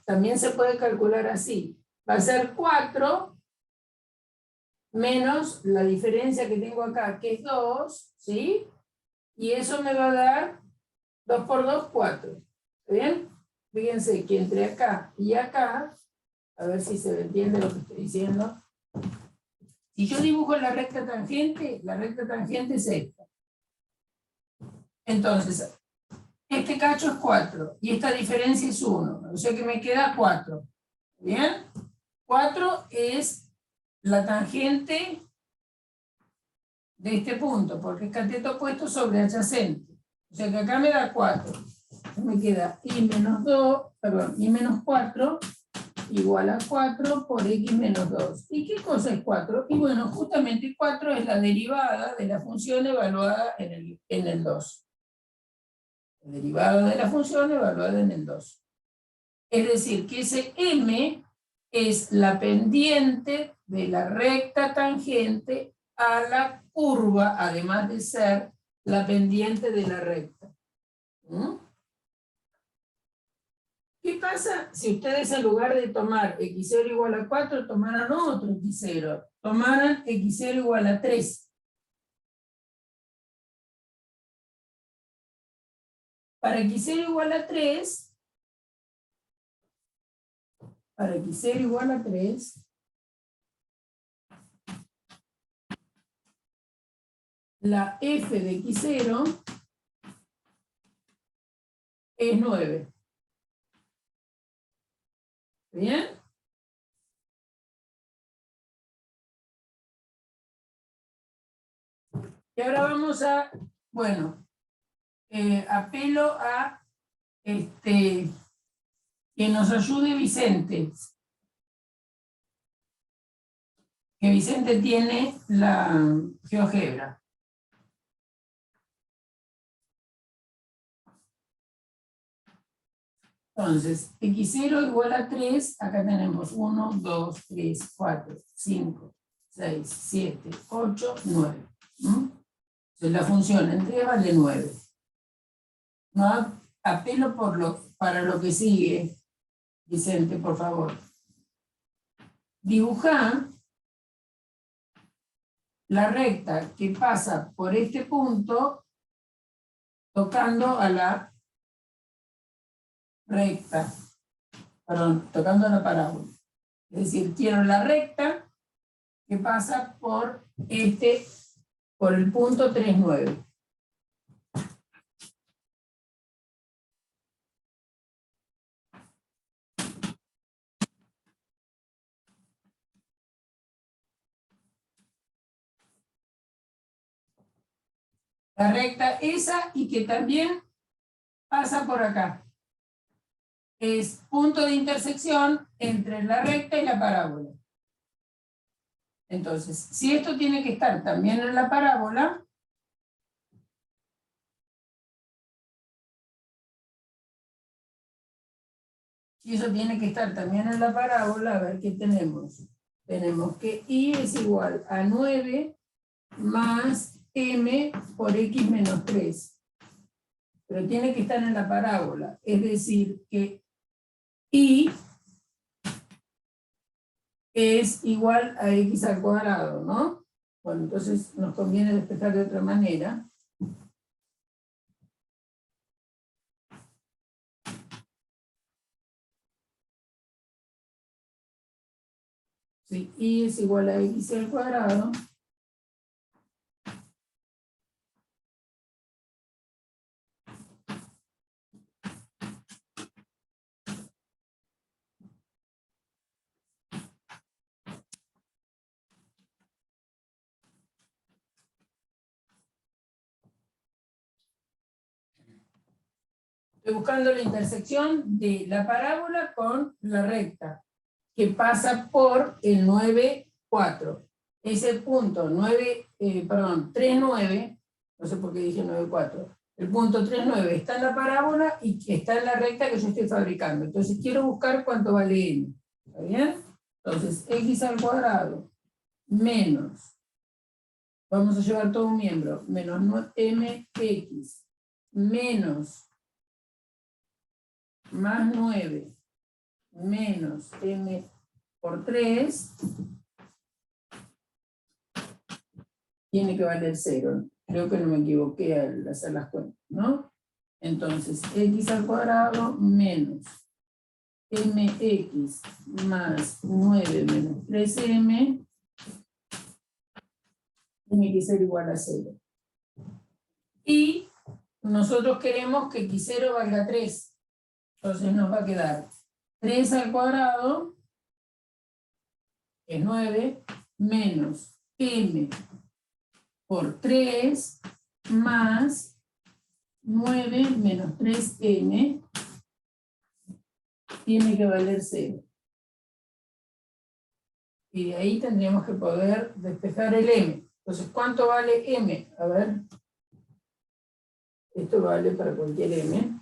también se puede calcular así. Va a ser 4 menos la diferencia que tengo acá, que es 2, ¿sí? Y eso me va a dar 2 por 2, 4. ¿Está bien? Fíjense que entre acá y acá, a ver si se entiende lo que estoy diciendo. Si yo dibujo la recta tangente es esta. Entonces, este cacho es 4 y esta diferencia es 1. O sea que me queda 4. ¿Bien? 4 es la tangente de este punto, porque es cateto opuesto sobre adyacente. O sea que acá me da 4. Me queda y menos 2, perdón, y menos 4 igual a 4 por x menos 2. ¿Y qué cosa es 4? Y bueno, justamente 4 es la derivada de la función evaluada en el 2. La derivada de la función evaluada en el 2. Es decir, que ese m es la pendiente de la recta tangente a la curva, además de ser la pendiente de la recta. ¿Qué pasa si ustedes en lugar de tomar x0 igual a 4, tomaran otro x0? Tomaran x0 igual a 3. Para x0 igual a 3, la f de x0 es 9. ¿Bien? Y ahora vamos a, bueno, apelo a que nos ayude Vicente. Que Vicente tiene la GeoGebra. Entonces, x0 igual a 3, acá tenemos 1, 2, 3, 4, 5, 6, 7, 8, 9. Entonces, la función en 3 vale 9. No apelo para lo que sigue, Vicente, por favor. Dibuja la recta que pasa por este punto tocando a la recta, perdón, tocando a la parábola. Es decir, quiero la recta que pasa por el punto 3, 9. La recta esa y que también pasa por acá. Es punto de intersección entre la recta y la parábola. Entonces, si esto tiene que estar también en la parábola, si eso tiene que estar también en la parábola, a ver qué tenemos. Tenemos que y es igual a 9 más m por x menos 3. Pero tiene que estar en la parábola. Es decir, que y es igual a x al cuadrado, ¿no? Bueno, entonces nos conviene despejar de otra manera. Sí, y es igual a x al cuadrado. Estoy buscando la intersección de la parábola con la recta, que pasa por el 9, 4. Ese punto 3, 9, no sé por qué dije 9, 4. El punto 3, 9 está en la parábola y está en la recta que yo estoy fabricando. Entonces quiero buscar cuánto vale n. ¿Está bien? Entonces, x al cuadrado menos, vamos a llevar todo un miembro, menos mx menos más 9 menos m por 3 tiene que valer 0. Creo que no me equivoqué al hacer las cuentas, ¿no? Entonces, x al cuadrado menos mx más 9 menos 3m tiene que ser igual a 0. Y nosotros queremos que x0 valga 3. Entonces nos va a quedar 3 al cuadrado, que es 9, menos m por 3 más 9 menos 3m tiene que valer 0. Y de ahí tendríamos que poder despejar el m. Entonces, ¿cuánto vale m? A ver. Esto vale para cualquier m.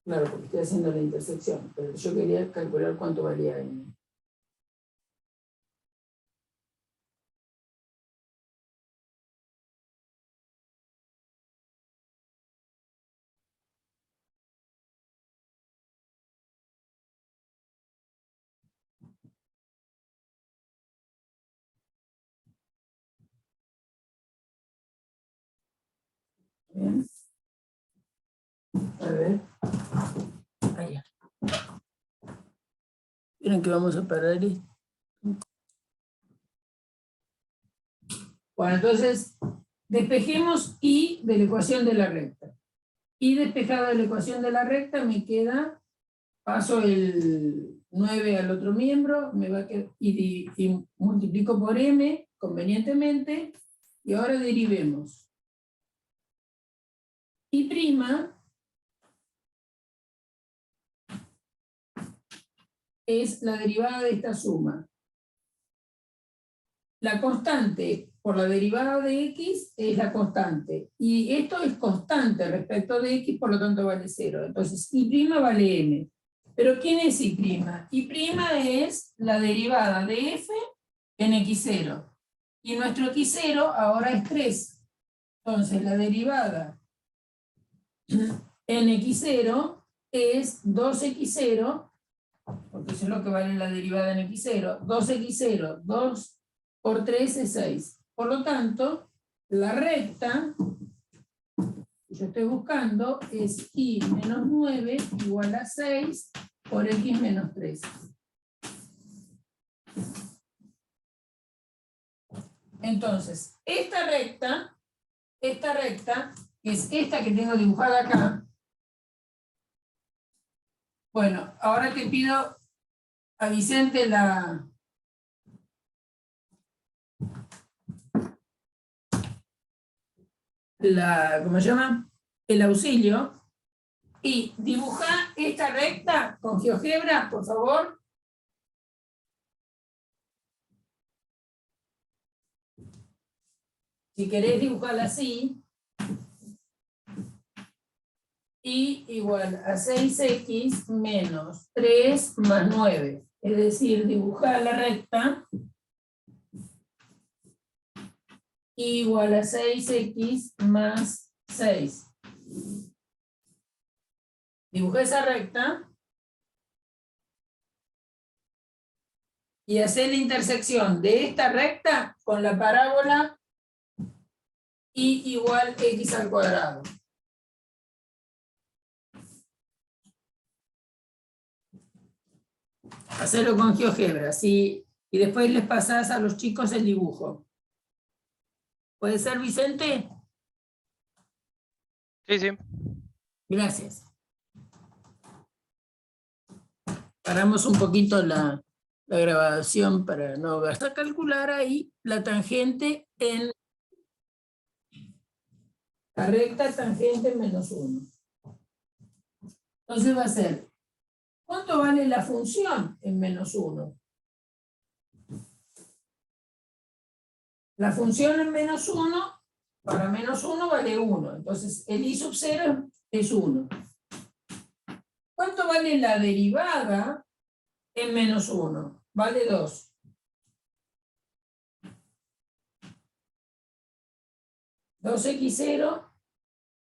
Claro, porque estoy haciendo la intersección, pero yo quería calcular cuánto valía m. Bien. A ver. Allá. Miren que vamos a parar esto. Bueno, entonces, despejemos y de la ecuación de la recta. Y despejada de la ecuación de la recta me queda, paso el 9 al otro miembro, me va a quedar, y multiplico por m convenientemente, y ahora derivemos. Y prima es la derivada de esta suma. La constante por la derivada de x es la constante. Y esto es constante respecto de x, por lo tanto vale 0. Entonces, y' vale m. ¿Pero quién es y'? Y' es la derivada de f en x0. Y nuestro x0 ahora es 3. Entonces, la derivada en x0 es 2x0, porque eso es lo que vale la derivada en x0. 2x0, 2 por 3 es 6. Por lo tanto, la recta que yo estoy buscando es y menos 9 igual a 6 por x menos 3. Entonces, esta recta, que es esta que tengo dibujada acá, bueno, ahora te pido a Vicente ¿cómo se llama? El auxilio, y dibuja esta recta con GeoGebra, por favor. Si querés dibujarla así, y igual a 6x menos 3 más 9. Es decir, dibujar la recta igual a 6x más 6. Dibujé esa recta y hacer la intersección de esta recta con la parábola y igual x al cuadrado. Hacerlo con GeoGebra, ¿sí? Y después les pasás a los chicos el dibujo. ¿Puede ser, Vicente? Sí, sí. Gracias. Paramos un poquito la grabación para no gastar. A calcular ahí la tangente en la recta tangente menos 1. Entonces va a ser, ¿cuánto vale la función en menos 1? La función en menos 1, para menos 1 vale 1. Entonces el i sub 0 es 1. ¿Cuánto vale la derivada en menos 1? Vale 2. $2x0,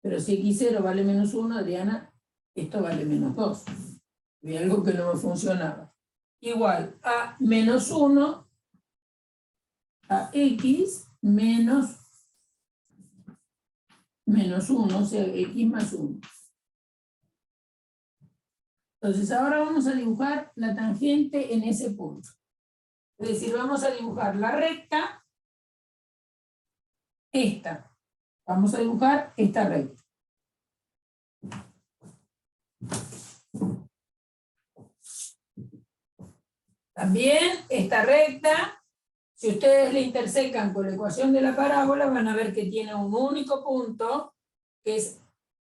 pero si x0 vale menos 1, Adriana, esto vale menos 2. Había algo que no me funcionaba. Igual a menos 1 a x menos 1, o sea, x más 1. Entonces ahora vamos a dibujar la tangente en ese punto. Es decir, vamos a dibujar la recta, esta. Vamos a dibujar esta recta. También esta recta, si ustedes la intersecan con la ecuación de la parábola, van a ver que tiene un único punto, que es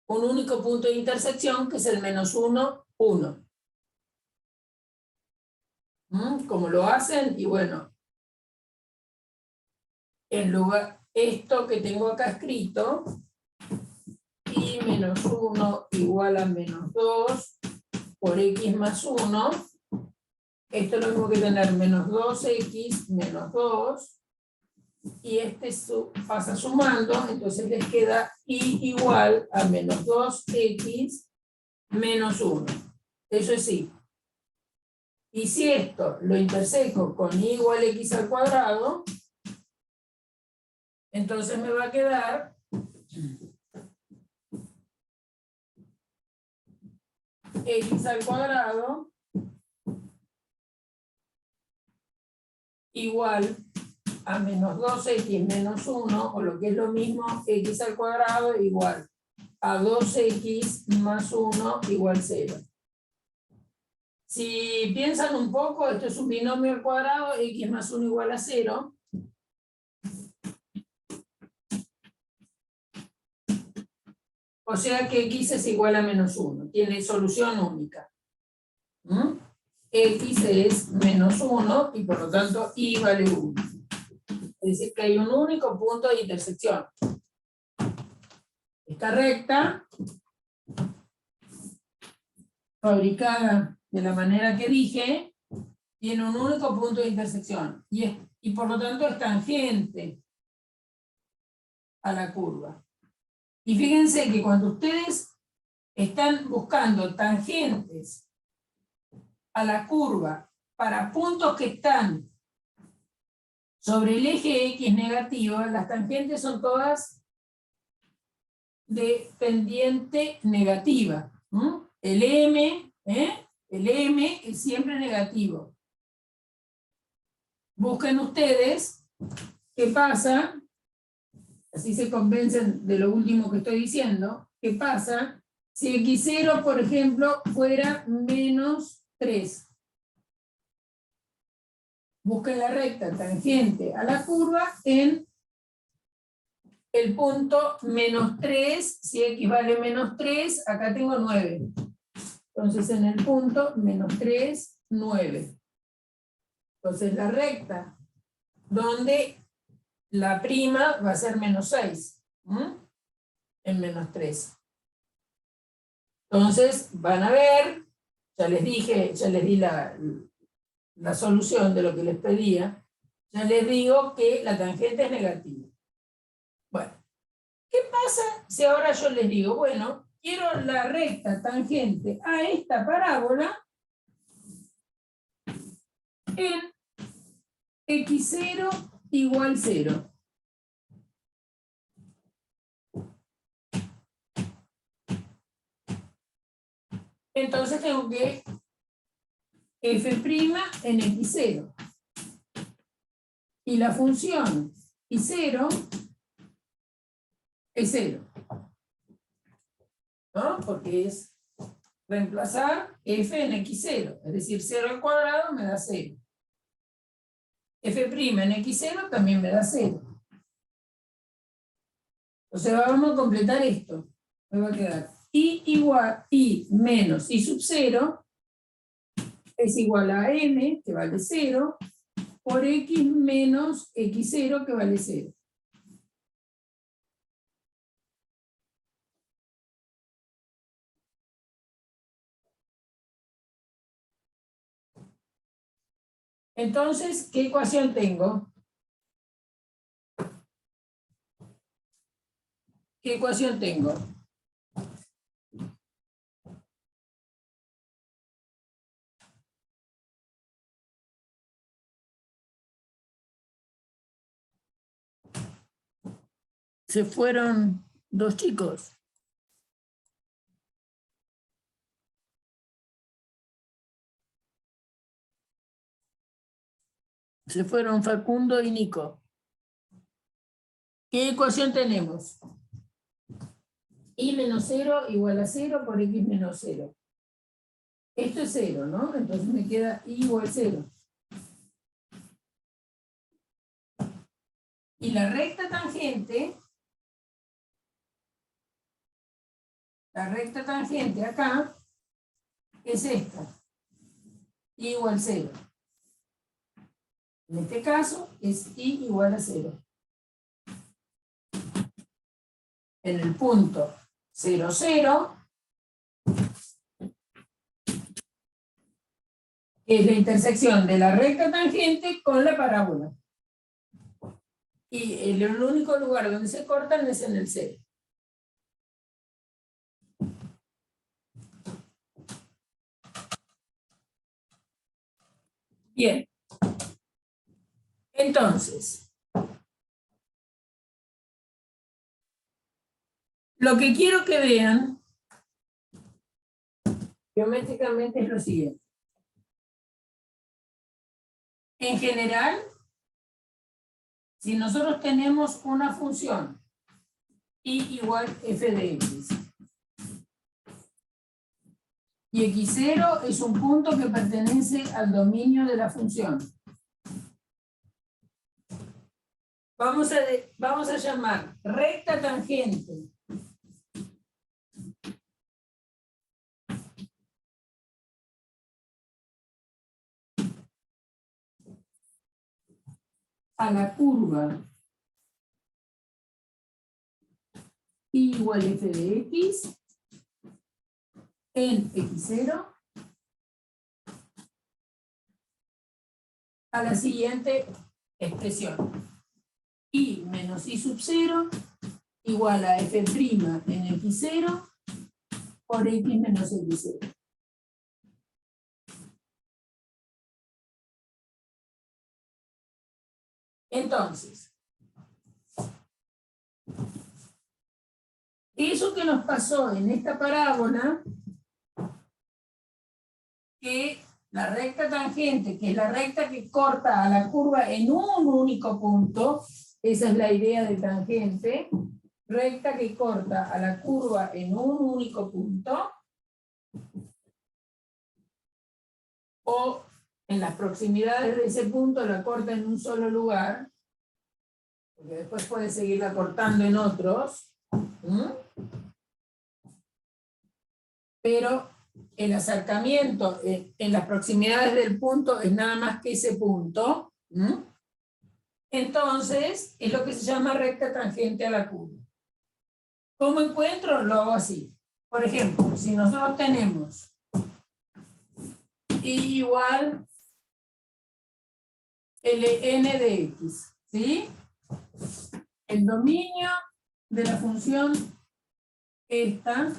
un único punto de intersección, que es el menos 1, 1. ¿Cómo lo hacen? Y bueno, en lugar, esto que tengo acá escrito, y menos 1 igual a menos 2 por x más 1, esto es lo mismo que tener menos 2x menos 2, y este pasa sumando, entonces les queda y igual a menos 2x menos 1. Eso es y. Y si esto lo interseco con y igual a x al cuadrado, entonces me va a quedar x al cuadrado igual a menos 2x menos 1, o lo que es lo mismo, x al cuadrado igual a 2x más 1 igual 0. Si piensan un poco, esto es un binomio al cuadrado, x más 1 igual a 0. O sea que x es igual a menos 1, tiene solución única. X es menos 1 y por lo tanto y vale 1. Es decir, que hay un único punto de intersección. Esta recta, fabricada de la manera que dije, tiene un único punto de intersección y por lo tanto es tangente a la curva. Y fíjense que cuando ustedes están buscando tangentes a la curva para puntos que están sobre el eje X negativo, las tangentes son todas de pendiente negativa. El M es siempre negativo. Busquen ustedes qué pasa, así se convencen de lo último que estoy diciendo, qué pasa si x0, por ejemplo, fuera menos 3. Busquen la recta tangente a la curva en el punto menos 3, si x vale menos 3, acá tengo 9. Entonces en el punto menos 3, 9. Entonces la recta donde la prima va a ser menos 6, en menos 3. Entonces van a ver, ya les di la solución de lo que les pedía, ya les digo que la tangente es negativa. Bueno, ¿qué pasa si ahora yo les digo, bueno, quiero la recta tangente a esta parábola en x0 igual 0? Entonces tengo que f' en x0. Y la función y0 es 0. ¿No? Porque es reemplazar f en x0. Es decir, 0 al cuadrado me da 0. F' en x0 también me da 0. Entonces vamos a completar esto. Me va a quedar y igual, y menos y sub 0 es igual a m, que vale 0, por x menos x0, que vale 0. Entonces, ¿qué ecuación tengo? ¿Qué ecuación tengo? Se fueron 2 chicos. Se fueron Facundo y Nico. ¿Qué ecuación tenemos? Y menos 0 igual a 0 por x menos 0. Esto es 0, ¿no? Entonces me queda y igual 0. Y la recta tangente acá es esta. Y igual 0. En este caso es y igual a 0. En el punto 0, 0, es la intersección de la recta tangente con la parábola. Y el único lugar donde se cortan es en el 0. Bien. Entonces, lo que quiero que vean Geométricamente es lo siguiente. En general, si nosotros tenemos una función y igual f de x, y x0 es un punto que pertenece al dominio de la función, vamos a llamar recta tangente a la curva y igual f de x en x0 a la siguiente expresión: y menos y sub 0 igual a f' en x0 por x menos x0. Entonces, eso que nos pasó en esta parábola, que la recta tangente, que es la recta que corta a la curva en un único punto, esa es la idea de tangente, recta que corta a la curva en un único punto, o en las proximidades de ese punto la corta en un solo lugar, porque después puede seguirla cortando en otros, pero el acercamiento en las proximidades del punto es nada más que ese punto. Entonces es lo que se llama recta tangente a la curva. ¿Cómo encuentro? Lo hago así. Por ejemplo, si nosotros tenemos y igual ln de x, ¿sí? El dominio de la función esta,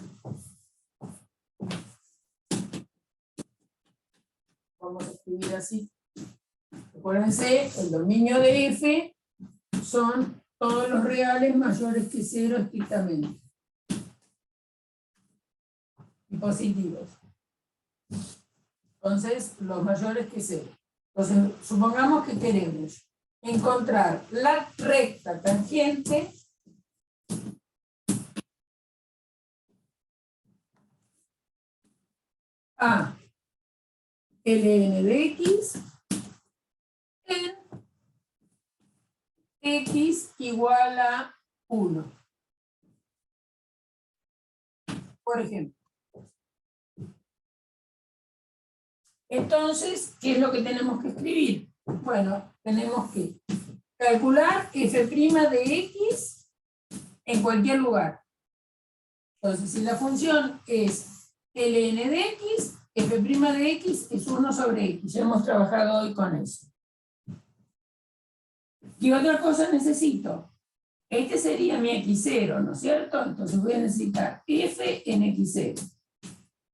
vamos a escribir así. Acuérdense, el dominio de f son todos los reales mayores que 0 estrictamente. Y positivos. Entonces, los mayores que 0. Entonces, supongamos que queremos encontrar la recta tangente a ln de x en x igual a 1. Por ejemplo. Entonces, ¿qué es lo que tenemos que escribir? Bueno, tenemos que calcular f' de x en cualquier lugar. Entonces, si la función es ln de x, f' de x es 1 sobre x. Ya hemos trabajado hoy con eso. ¿Qué otra cosa necesito? Este sería mi x0, ¿no es cierto? Entonces voy a necesitar f en x0.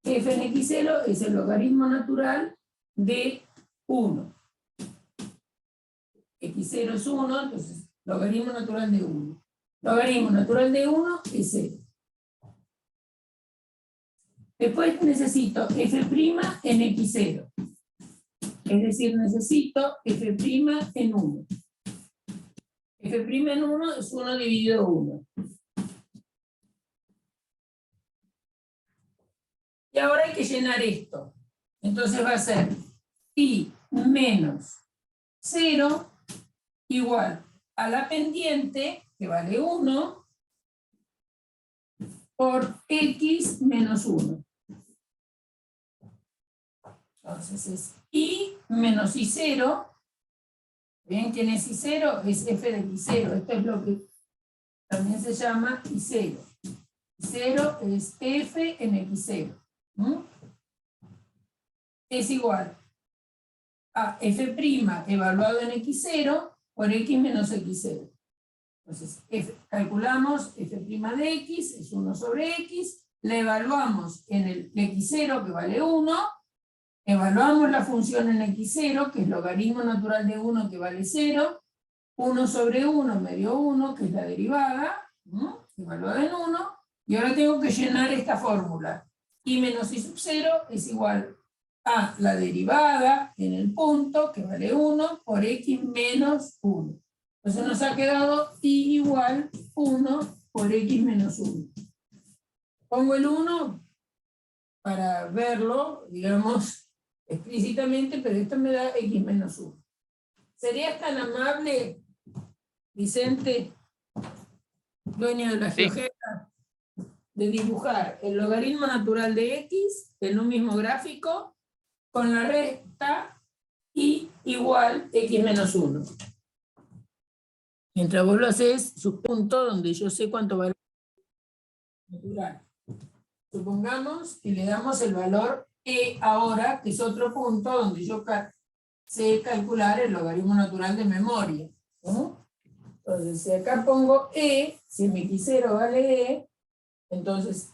F en x0 es el logaritmo natural de 1. x0 es 1, entonces logaritmo natural de 1. Logaritmo natural de 1 es 0. Después necesito f' en x0. Es decir, necesito f' en 1. F' en 1 es 1 dividido 1. Y ahora hay que llenar esto. Entonces va a ser i menos 0 igual a la pendiente, que vale 1, por x menos 1. Entonces es i menos i0. ¿Ven quién es i0? Es f de i0. Esto es lo que también se llama i0. I0 es f en x0. Es igual a f' evaluado en x0 por x menos x0. Entonces, calculamos f' de x, es 1 sobre x, la evaluamos en el x0, que vale 1, evaluamos la función en x0, que es logaritmo natural de 1, que vale 0, 1 sobre 1 medio 1, que es la derivada, evaluada en 1, y ahora tengo que llenar esta fórmula. y menos i sub 0 es igual a la derivada en el punto, que vale 1, por x menos 1. Entonces nos ha quedado i igual 1 por x menos 1. Pongo el 1 para verlo, digamos, explícitamente, pero esto me da x menos 1. ¿Serías tan amable, Vicente, dueño de la Sí. GeoGebra, de dibujar el logaritmo natural de x en un mismo gráfico con la recta y igual x menos 1? Mientras vos lo haces, su punto donde yo sé cuánto vale natural. Supongamos que le damos el valor e ahora, que es otro punto donde yo sé calcular el logaritmo natural de memoria, ¿no? Entonces, si acá pongo e, si mi x0 vale e, entonces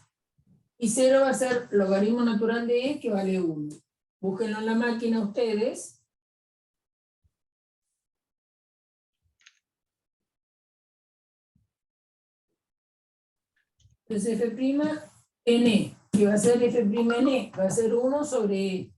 y0 va a ser logaritmo natural de e, que vale 1. Búsquenlo en la máquina ustedes. Entonces f' en e, que va a ser f' en e, va a ser 1 sobre e.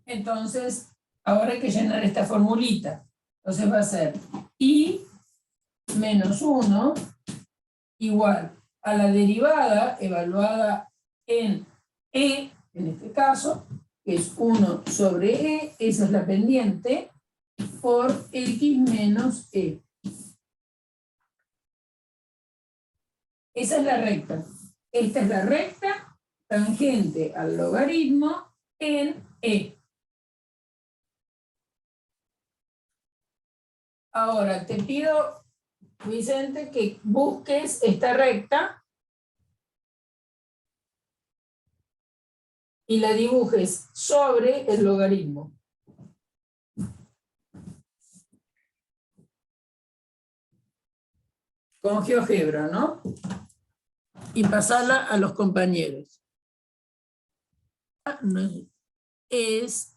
Entonces, ahora hay que llenar esta formulita. Entonces va a ser i menos 1 igual a la derivada evaluada en e, en este caso, que es 1 sobre e, esa es la pendiente, por x menos e. Esa es la recta. Esta es la recta tangente al logaritmo en e. Ahora te pido, Vicente, que busques esta recta y la dibujes sobre el logaritmo. Con GeoGebra, ¿no? Y pasarla a los compañeros. Es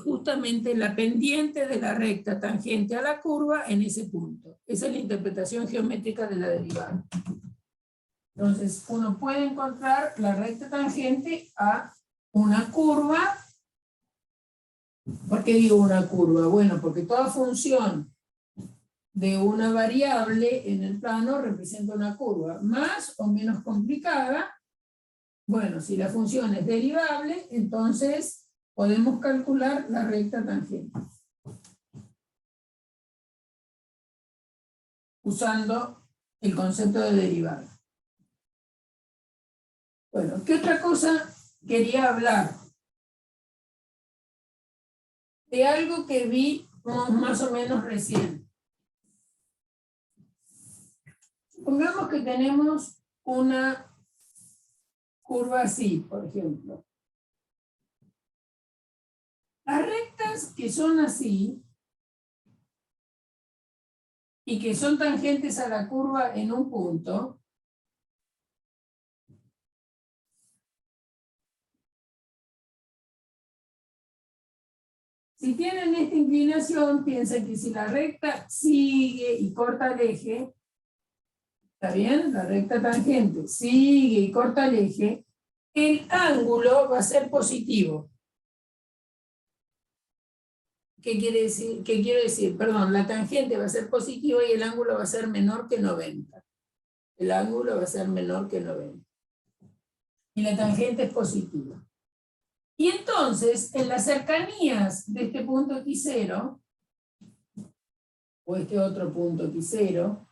justamente la pendiente de la recta tangente a la curva en ese punto. Esa es la interpretación geométrica de la derivada. Entonces, uno puede encontrar la recta tangente a una curva. ¿Por qué digo una curva? Bueno, porque toda función de una variable en el plano representa una curva, más o menos complicada. Bueno, si la función es derivable, entonces podemos calcular la recta tangente usando el concepto de derivada. Bueno, ¿qué otra cosa quería hablar? De algo que vi más o menos recién. Supongamos que tenemos una curva así, por ejemplo. Las rectas que son así y que son tangentes a la curva en un punto, si tienen esta inclinación, piensen que si la recta sigue y corta el eje, ¿está bien? La recta tangente sigue y corta el eje, el ángulo va a ser positivo. ¿Qué quiere decir? ¿Qué quiero decir? Perdón, la tangente va a ser positiva y el ángulo va a ser menor que 90. El ángulo va a ser menor que 90. Y la tangente es positiva. Y entonces, en las cercanías de este punto x0, o este otro punto x0,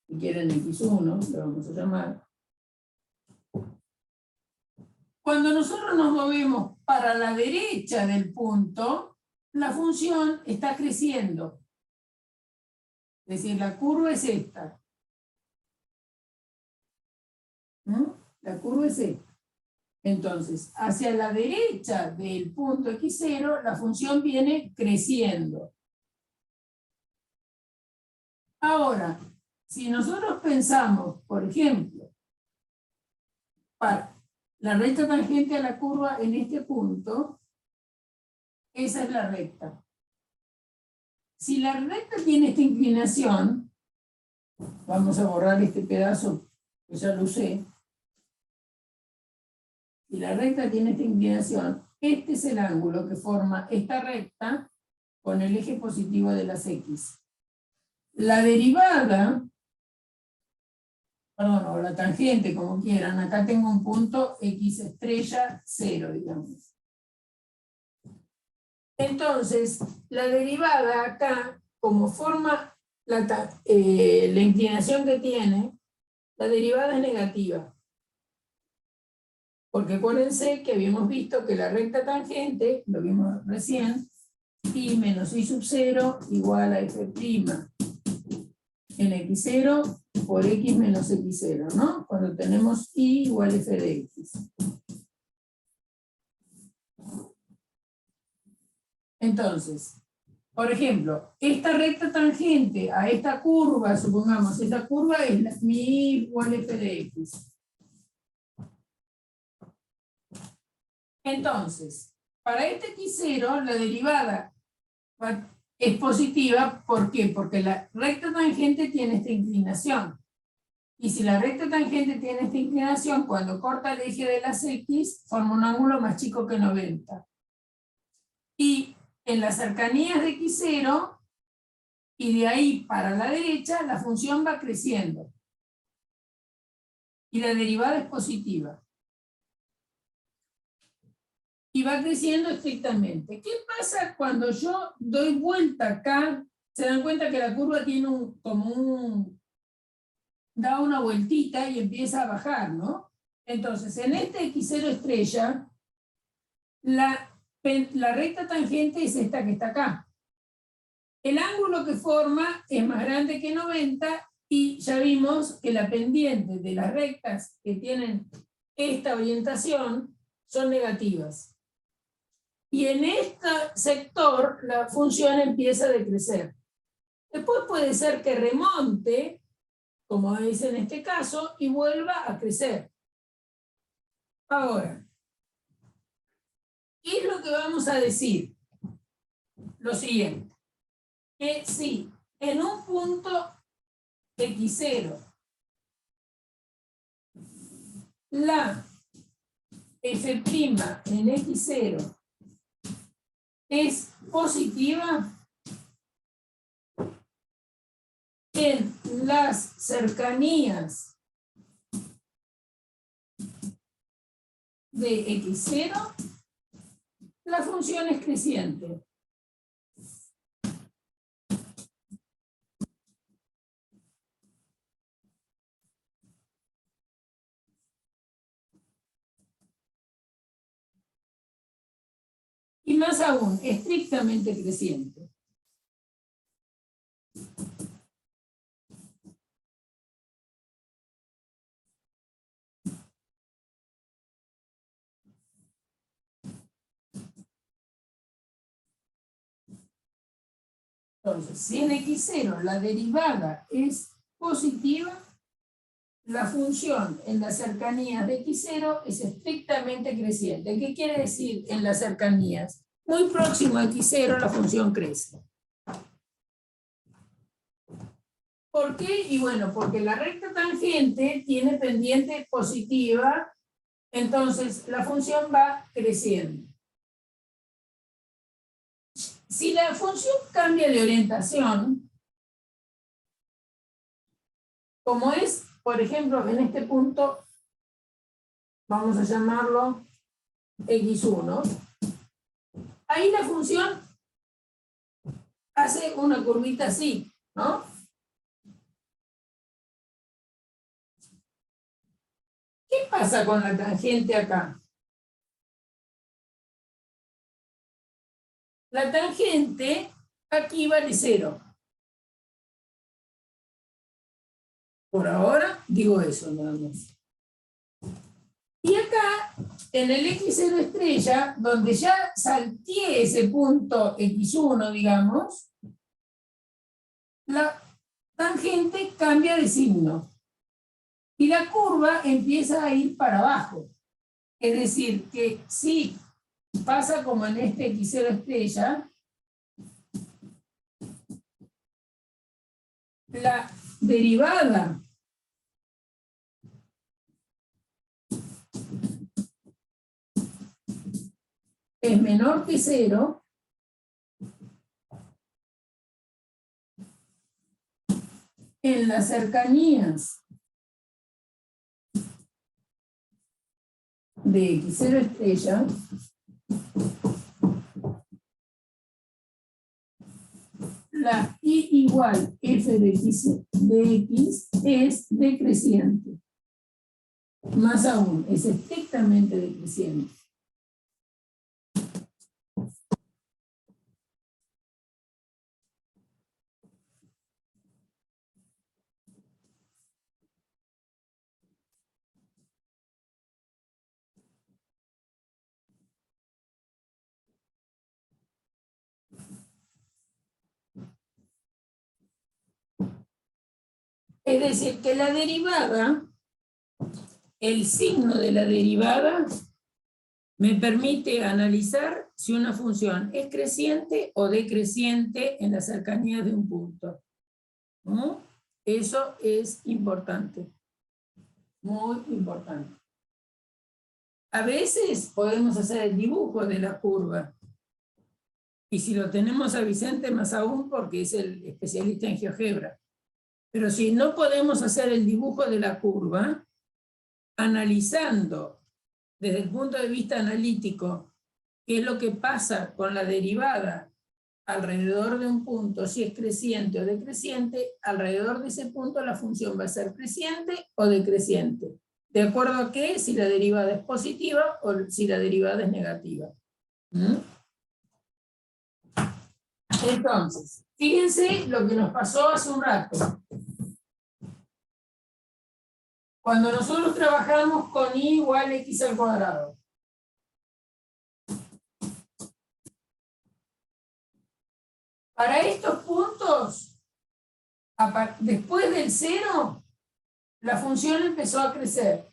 si quieren x1, lo vamos a llamar, cuando nosotros nos movemos para la derecha del punto, la función está creciendo. Es decir, la curva es esta. ¿No? La curva es esta. Entonces, hacia la derecha del punto x0, la función viene creciendo. Ahora, si nosotros pensamos, por ejemplo, para la recta tangente a la curva en este punto, esa es la recta. si la recta tiene esta inclinación, vamos a borrar este pedazo que ya lo usé. Si la recta tiene esta inclinación, este es el ángulo que forma esta recta con el eje positivo de las X. La derivada, perdón, o la tangente, como quieran, acá tengo un punto X estrella 0, digamos. Entonces, la derivada acá, como forma la inclinación que tiene, la derivada es negativa. Porque acuérdense que habíamos visto que la recta tangente, lo vimos recién, y menos y sub 0 igual a f' en x0 por x menos x0, ¿no? Cuando tenemos y igual a f de x. Entonces, por ejemplo, esta recta tangente a esta curva, supongamos, esta curva es mi y igual a f de x. Entonces, para este x0, la derivada es positiva. ¿Por qué? Porque la recta tangente tiene esta inclinación. Y si la recta tangente tiene esta inclinación, cuando corta el eje de las x, forma un ángulo más chico que 90. Y en las cercanías de x0, y de ahí para la derecha, la función va creciendo. Y la derivada es positiva. Y va creciendo estrictamente. ¿Qué pasa cuando yo doy vuelta acá? Se dan cuenta que la curva tiene da una vueltita y empieza a bajar, ¿no? Entonces, en este x0 estrella, la recta tangente es esta que está acá. El ángulo que forma es más grande que 90 y ya vimos que la pendiente de las rectas que tienen esta orientación son negativas. Y en este sector la función empieza a decrecer. Después puede ser que remonte, como es en este caso, y vuelva a crecer. Ahora, ¿qué es lo que vamos a decir? Lo siguiente, que si en un punto x0 la f' en x0 es positiva, en las cercanías de x0, la función es creciente. Y más aún, estrictamente creciente. Entonces, si en x0 la derivada es positiva, la función en las cercanías de x0 es estrictamente creciente. ¿Qué quiere decir en las cercanías? Muy próximo a x0 la función crece. ¿Por qué? Y bueno, porque la recta tangente tiene pendiente positiva, entonces la función va creciendo. Si la función cambia de orientación, como es, por ejemplo, en este punto, vamos a llamarlo x1, ahí la función hace una curvita así, ¿no? ¿Qué pasa con la tangente acá? La tangente aquí vale 0. Por ahora digo eso nada más. Y acá, en el x0 estrella, donde ya salté ese punto x1, digamos, la tangente cambia de signo. Y la curva empieza a ir para abajo. Es decir, que si pasa como en este x0 estrella, la derivada es menor que 0, en las cercanías de x0 estrella, la y igual f de x es decreciente. Más aún, es estrictamente decreciente. Es decir, que la derivada, el signo de la derivada, me permite analizar si una función es creciente o decreciente en las cercanías de un punto. ¿No? Eso es importante, muy importante. A veces podemos hacer el dibujo de la curva. Y si lo tenemos a Vicente, más aún porque es el especialista en GeoGebra. Pero si no podemos hacer el dibujo de la curva, analizando desde el punto de vista analítico qué es lo que pasa con la derivada alrededor de un punto, si es creciente o decreciente, alrededor de ese punto la función va a ser creciente o decreciente. ¿De acuerdo a qué? Si la derivada es positiva o si la derivada es negativa. Entonces, fíjense lo que nos pasó hace un rato. Cuando nosotros trabajamos con y igual x al cuadrado. Para estos puntos, después del 0, la función empezó a crecer.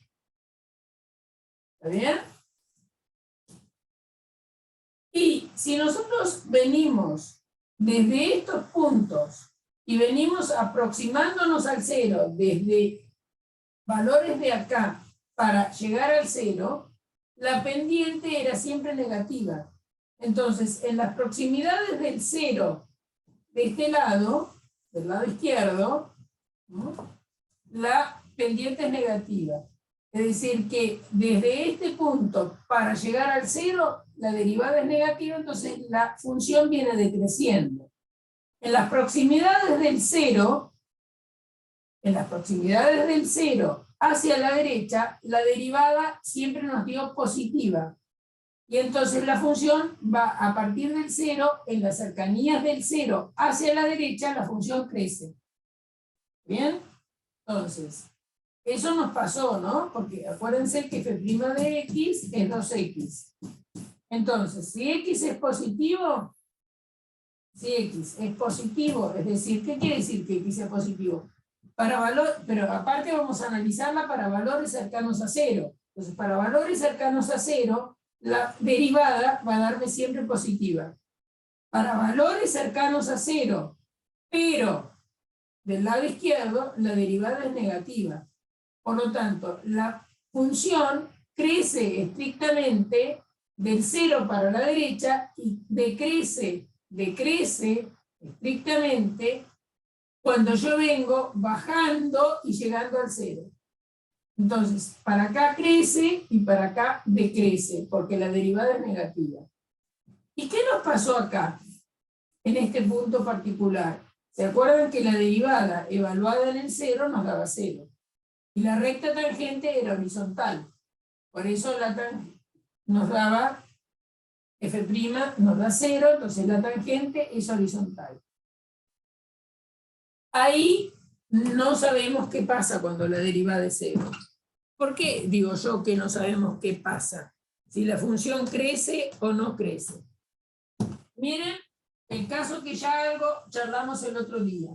¿Está bien? Y si nosotros venimos desde estos puntos y venimos aproximándonos al 0 desde valores de acá para llegar al 0, la pendiente era siempre negativa. Entonces, en las proximidades del 0 de este lado, del lado izquierdo, ¿no?, la pendiente es negativa. Es decir, que desde este punto para llegar al 0, la derivada es negativa, entonces la función viene decreciendo. En las proximidades del 0, hacia la derecha, la derivada siempre nos dio positiva. Y entonces la función va a partir del 0, en las cercanías del 0 hacia la derecha, la función crece. ¿Bien? Entonces, eso nos pasó, ¿no? Porque acuérdense que f' de x es 2x. Entonces, si x es positivo, es decir, ¿qué quiere decir que x sea positivo? Pero aparte vamos a analizarla para valores cercanos a 0. Entonces, para valores cercanos a 0, la derivada va a darme siempre positiva. Para valores cercanos a 0, pero del lado izquierdo, la derivada es negativa. Por lo tanto, la función crece estrictamente del 0 para la derecha y decrece estrictamente cuando yo vengo bajando y llegando al 0. Entonces, para acá crece y para acá decrece, porque la derivada es negativa. ¿Y qué nos pasó acá, en este punto particular? ¿Se acuerdan que la derivada evaluada en el 0 nos daba 0? Y la recta tangente era horizontal. Por eso la tangente nos daba, f' nos da 0, entonces la tangente es horizontal. Ahí no sabemos qué pasa cuando la derivada es 0. ¿Por qué digo yo que no sabemos qué pasa? Si la función crece o no crece. Miren el caso que ya algo charlamos el otro día.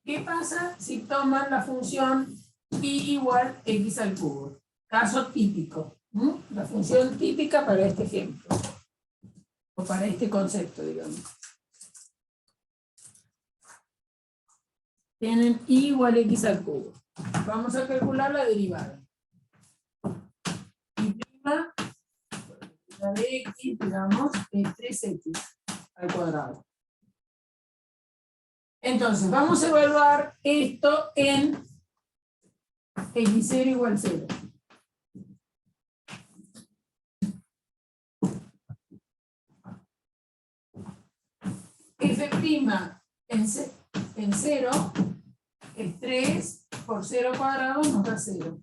¿Qué pasa si toman la función y igual x al cubo? Caso típico. La función típica para este ejemplo, o para este concepto, digamos. Tienen y igual a x al cubo. Vamos a calcular la derivada. Y prima, la de x, digamos, es 3x al cuadrado. Entonces, vamos a evaluar esto en x0 igual 0. F' en 0 es 3 por 0 cuadrado nos da 0.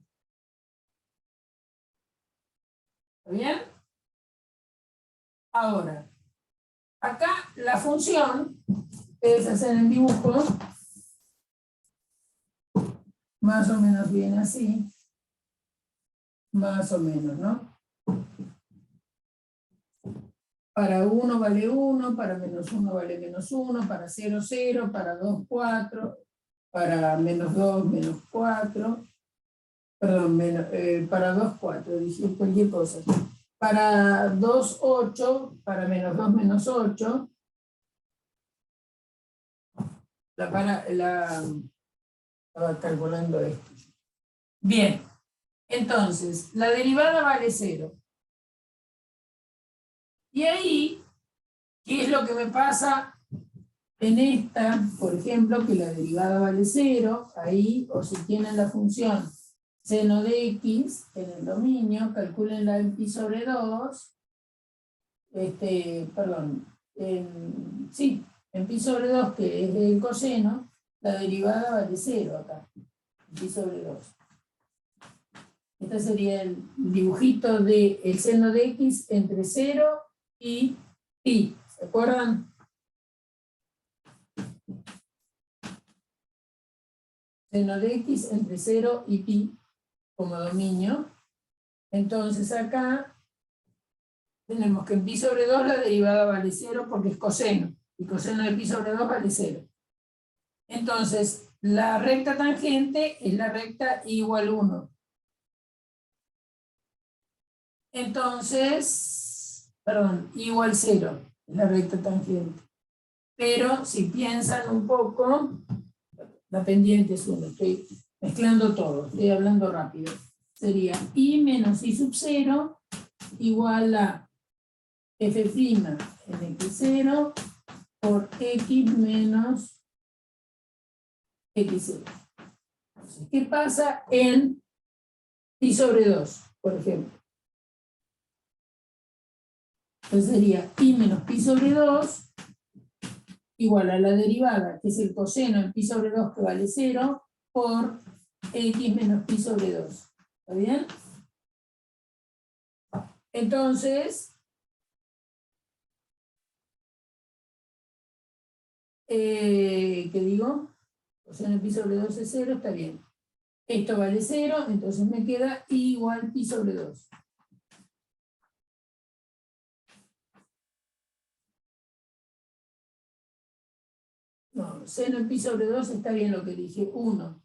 ¿Está bien? Ahora, acá la función, ustedes hacen el dibujo, más o menos viene así, más o menos, ¿no? Para 1 vale 1, para menos 1 vale menos 1, para 0, 0, para 2, 4, para menos 2, menos 4, perdón, para 2, 4, dije cualquier cosa. Para 2, 8, para menos 2, menos 8. Estaba calculando esto. Bien, entonces, la derivada vale 0. Y ahí, ¿qué es lo que me pasa en esta? Por ejemplo, que la derivada vale 0, ahí, o si tienen la función seno de x en el dominio, calculenla en pi sobre 2, en pi sobre 2, que es el coseno, la derivada vale 0 acá, pi sobre 2. Este sería el dibujito del seno de x entre 0 y pi, ¿se acuerdan? Seno de x entre 0 y pi como dominio. Entonces acá tenemos que en pi sobre 2 la derivada vale 0 porque es coseno, y coseno de pi sobre 2 vale 0. Entonces, la recta tangente es la recta igual 1. Entonces, perdón, igual 0 es la recta tangente. Pero si piensan un poco, la pendiente es 1, estoy mezclando todo, estoy hablando rápido. Sería i menos i sub 0 igual a f' en x0 por x menos x0. Entonces, ¿qué pasa en pi sobre 2, por ejemplo? Entonces sería i menos pi sobre 2 igual a la derivada, que es el coseno en pi sobre 2 que vale 0, por x menos pi sobre 2. ¿Está bien? Entonces, ¿qué digo? Coseno de pi sobre 2 es 0, está bien. Esto vale 0, entonces me queda i igual pi sobre 2. No, seno en pi sobre 2 está bien lo que dije, 1.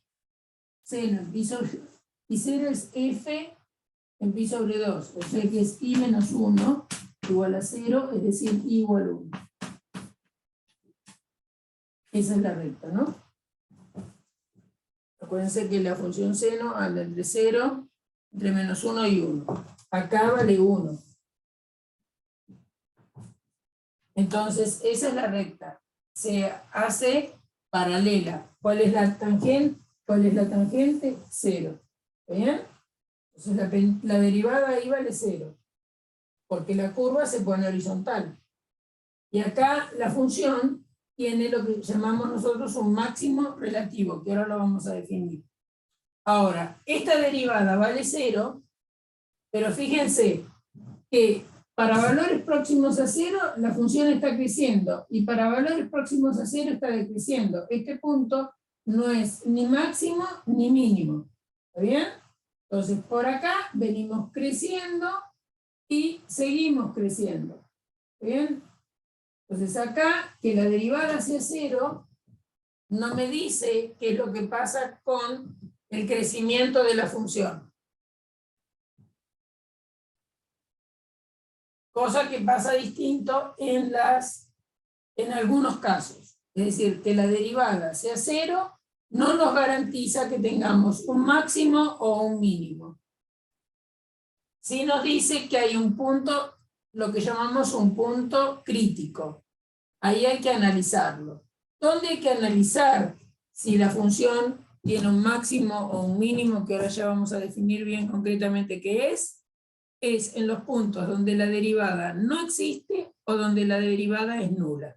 Seno en pi sobre 2. Y 0 es f en pi sobre 2, o sea que es i menos 1 igual a 0, es decir, i igual a 1. Esa es la recta, ¿no? Acuérdense que la función seno anda entre 0, entre menos 1 y 1. Acá vale 1. Entonces, esa es la recta. Se hace paralela. ¿Cuál es la tangente? ¿Cuál es la tangente? 0. ¿Bien? Entonces la derivada ahí vale 0. Porque la curva se pone horizontal. Y acá la función tiene lo que llamamos nosotros un máximo relativo, que ahora lo vamos a definir. Ahora, esta derivada vale 0, pero fíjense que para valores próximos a 0, la función está creciendo, y para valores próximos a 0 está decreciendo. Este punto no es ni máximo ni mínimo. ¿Está bien? Entonces, por acá venimos creciendo y seguimos creciendo. ¿Está bien? Entonces, acá, que la derivada sea 0, no me dice qué es lo que pasa con el crecimiento de la función. Cosa que pasa distinto en algunos casos. Es decir, que la derivada sea 0 no nos garantiza que tengamos un máximo o un mínimo. Sí nos dice que hay un punto, lo que llamamos un punto crítico. Ahí hay que analizarlo. ¿Dónde hay que analizar si la función tiene un máximo o un mínimo, que ahora ya vamos a definir bien concretamente qué es? Es en los puntos donde la derivada no existe o donde la derivada es nula.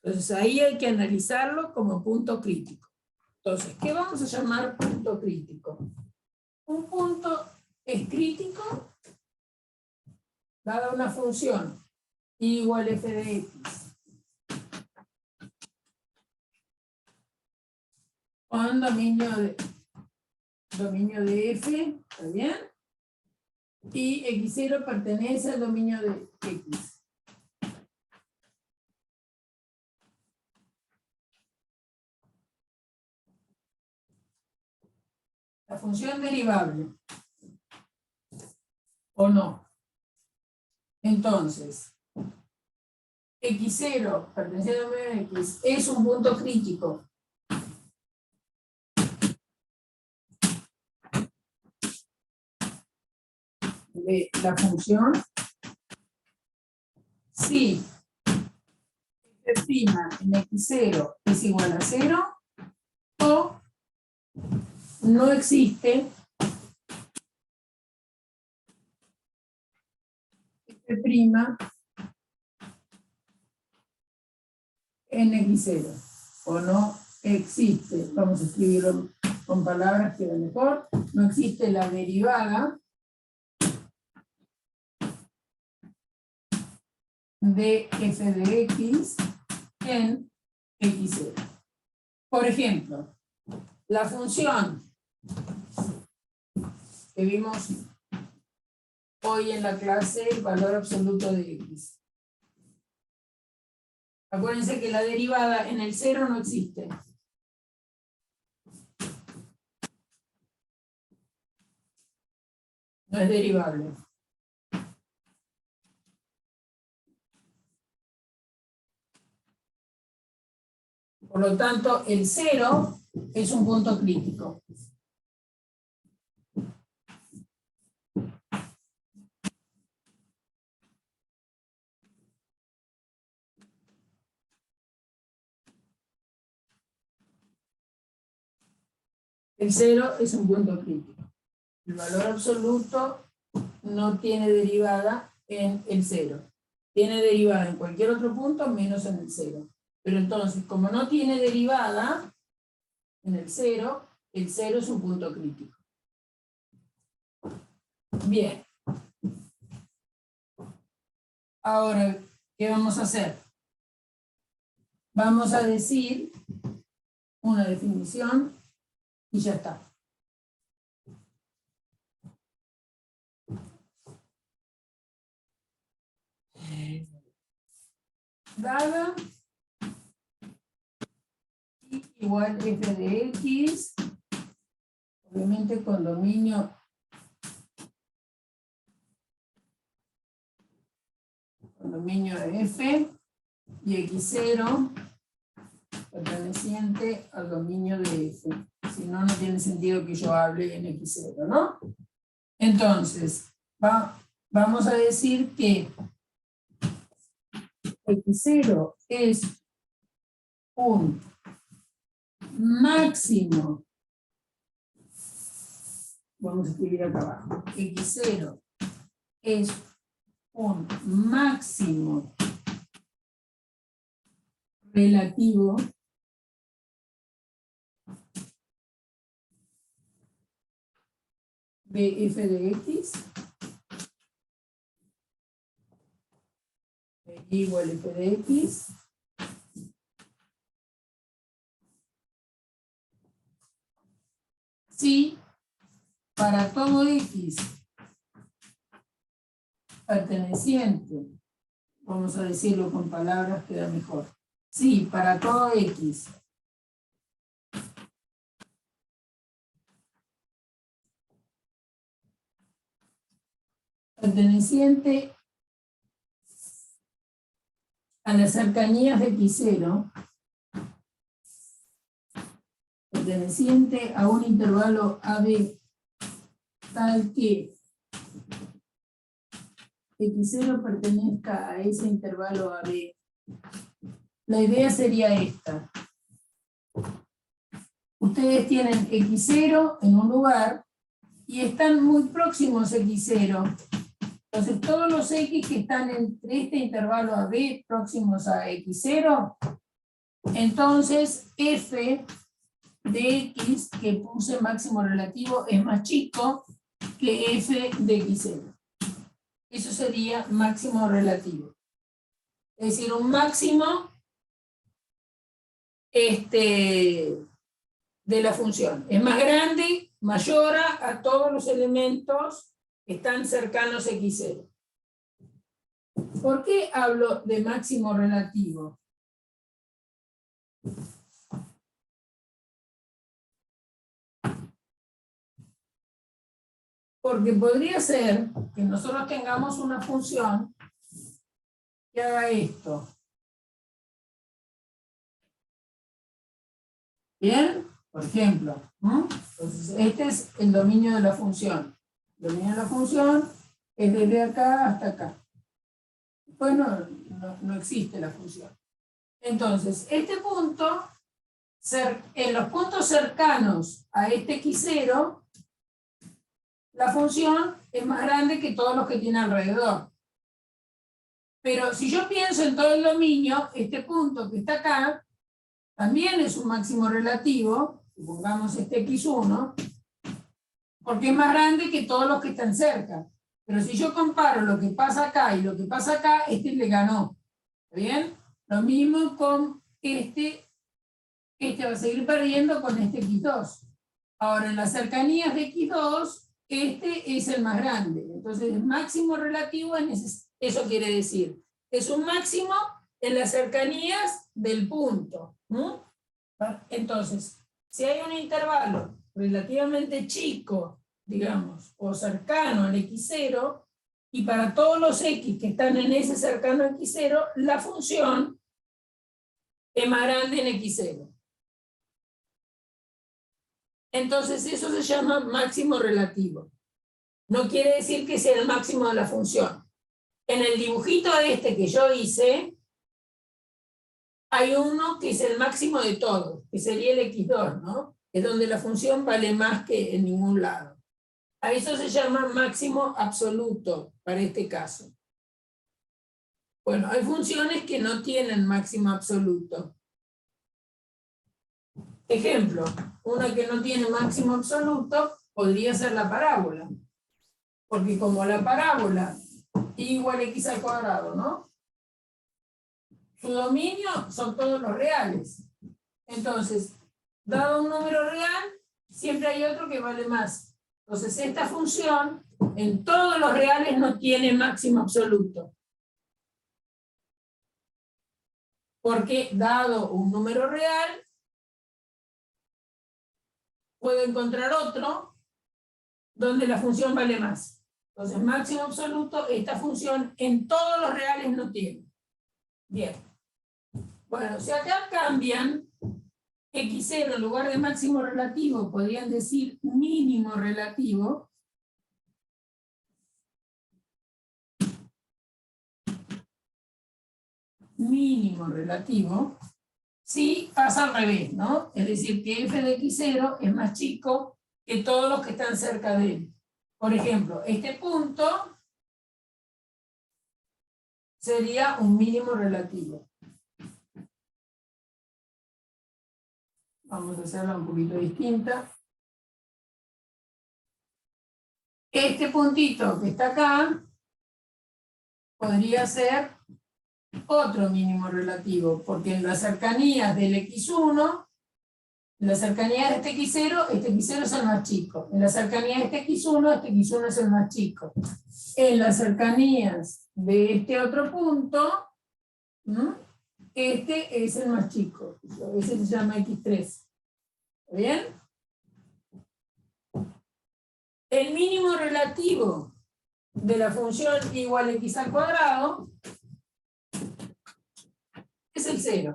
Entonces ahí hay que analizarlo como punto crítico. Entonces, ¿qué vamos a llamar punto crítico? Un punto es crítico dada una función y igual f de x con dominio de f, ¿está bien? Y x0 pertenece al dominio de x. La función derivable, ¿o no? Entonces, x0 perteneciente al dominio de x es un punto crítico de la función si f' en x0 es igual a 0 o no existe f' en x0 o no existe, vamos a escribirlo con palabras que queda mejor, no existe la derivada de f de x en x0. Por ejemplo, la función que vimos hoy en la clase, el valor absoluto de x. Acuérdense que la derivada en el 0 no existe. No es derivable. Por lo tanto, el 0 es un punto crítico. El 0 es un punto crítico. El valor absoluto no tiene derivada en el 0. Tiene derivada en cualquier otro punto menos en el 0. Pero entonces, como no tiene derivada en el 0 es un punto crítico. Bien. Ahora, ¿qué vamos a hacer? Vamos a decir una definición y ya está. Dada y igual f de x, obviamente con dominio de f, y x0 perteneciente al dominio de f. Si no, no tiene sentido que yo hable en x0, ¿no? Entonces, vamos a decir que x0 es un máximo, vamos a escribir acá abajo, x0 es un máximo relativo de f de x igual f de x si para todo x perteneciente, vamos a decirlo con palabras queda mejor, si para todo x perteneciente a las cercanías de x0 perteneciente a un intervalo AB tal que x0 pertenezca a ese intervalo AB. La idea sería esta. Ustedes tienen x0 en un lugar y están muy próximos a x0. Entonces todos los x que están entre este intervalo AB próximos a x0, entonces f de x que puse máximo relativo es más chico que f de x0. Eso sería máximo relativo. Es decir, un máximo de la función. Es más grande, mayor a todos los elementos que están cercanos a x0. ¿Por qué hablo de máximo relativo? Porque podría ser que nosotros tengamos una función que haga esto. ¿Bien? Por ejemplo, entonces este es el dominio de la función. El dominio de la función es desde acá hasta acá. Después no existe la función. Entonces, este punto, en los puntos cercanos a este x0, la función es más grande que todos los que tiene alrededor. Pero si yo pienso en todo el dominio, este punto que está acá, también es un máximo relativo, supongamos este x1, porque es más grande que todos los que están cerca. Pero si yo comparo lo que pasa acá y lo que pasa acá, este le ganó. ¿Está bien? Lo mismo con este va a seguir perdiendo con este x2. Ahora, en las cercanías de x2, este es el más grande. Entonces, el máximo relativo, eso quiere decir, es un máximo en las cercanías del punto. Entonces, si hay un intervalo relativamente chico, digamos, o cercano al x0, y para todos los x que están en ese cercano a x0, la función es más grande en x0. Entonces eso se llama máximo relativo. No quiere decir que sea el máximo de la función. En el dibujito que yo hice, hay uno que es el máximo de todos, que sería el x2, ¿no? Es donde la función vale más que en ningún lado. A eso se llama máximo absoluto, para este caso. Bueno, hay funciones que no tienen máximo absoluto. Ejemplo, una que no tiene máximo absoluto podría ser la parábola. Porque como la parábola y igual a x al cuadrado, ¿no? Su dominio son todos los reales. Entonces, dado un número real, siempre hay otro que vale más. Entonces, esta función en todos los reales no tiene máximo absoluto. Porque dado un número real, puedo encontrar otro donde la función vale más. Entonces, máximo absoluto, esta función en todos los reales no tiene. Bien. Bueno, si acá cambian x0 en lugar de máximo relativo, podrían decir mínimo relativo. Mínimo relativo. Sí, pasa al revés, ¿no? Es decir, que f de x0 es más chico que todos los que están cerca de él. Por ejemplo, este punto sería un mínimo relativo. Vamos a hacerla un poquito distinta. Este puntito que está acá podría ser otro mínimo relativo, porque en las cercanías del x1, en las cercanías de este x0 es el más chico. En las cercanías de este x1 es el más chico. En las cercanías de este otro punto, este es el más chico. Ese se llama x3. ¿Está bien? El mínimo relativo de la función igual a x al cuadrado el cero.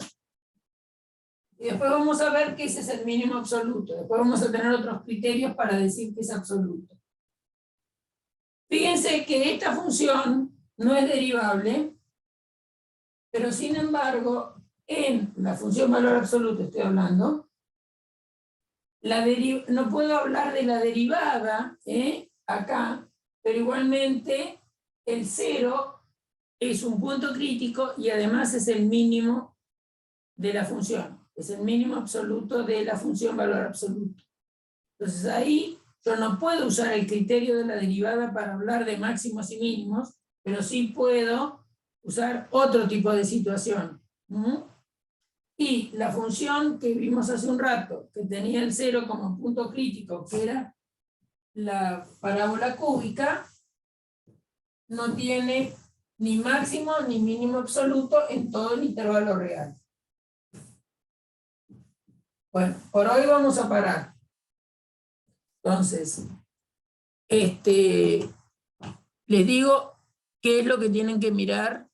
Y después vamos a ver que ese es el mínimo absoluto. Después vamos a tener otros criterios para decir que es absoluto. Fíjense que esta función no es derivable, pero sin embargo, en la función valor absoluto estoy hablando, no puedo hablar de la derivada acá, pero igualmente el cero es un punto crítico y además es el mínimo de la función. Es el mínimo absoluto de la función valor absoluto. Entonces ahí yo no puedo usar el criterio de la derivada para hablar de máximos y mínimos, pero sí puedo usar otro tipo de situación. Y la función que vimos hace un rato, que tenía el cero como punto crítico, que era la parábola cúbica, no tiene ni máximo ni mínimo absoluto en todo el intervalo real. Bueno, por hoy vamos a parar. Entonces, les digo qué es lo que tienen que mirar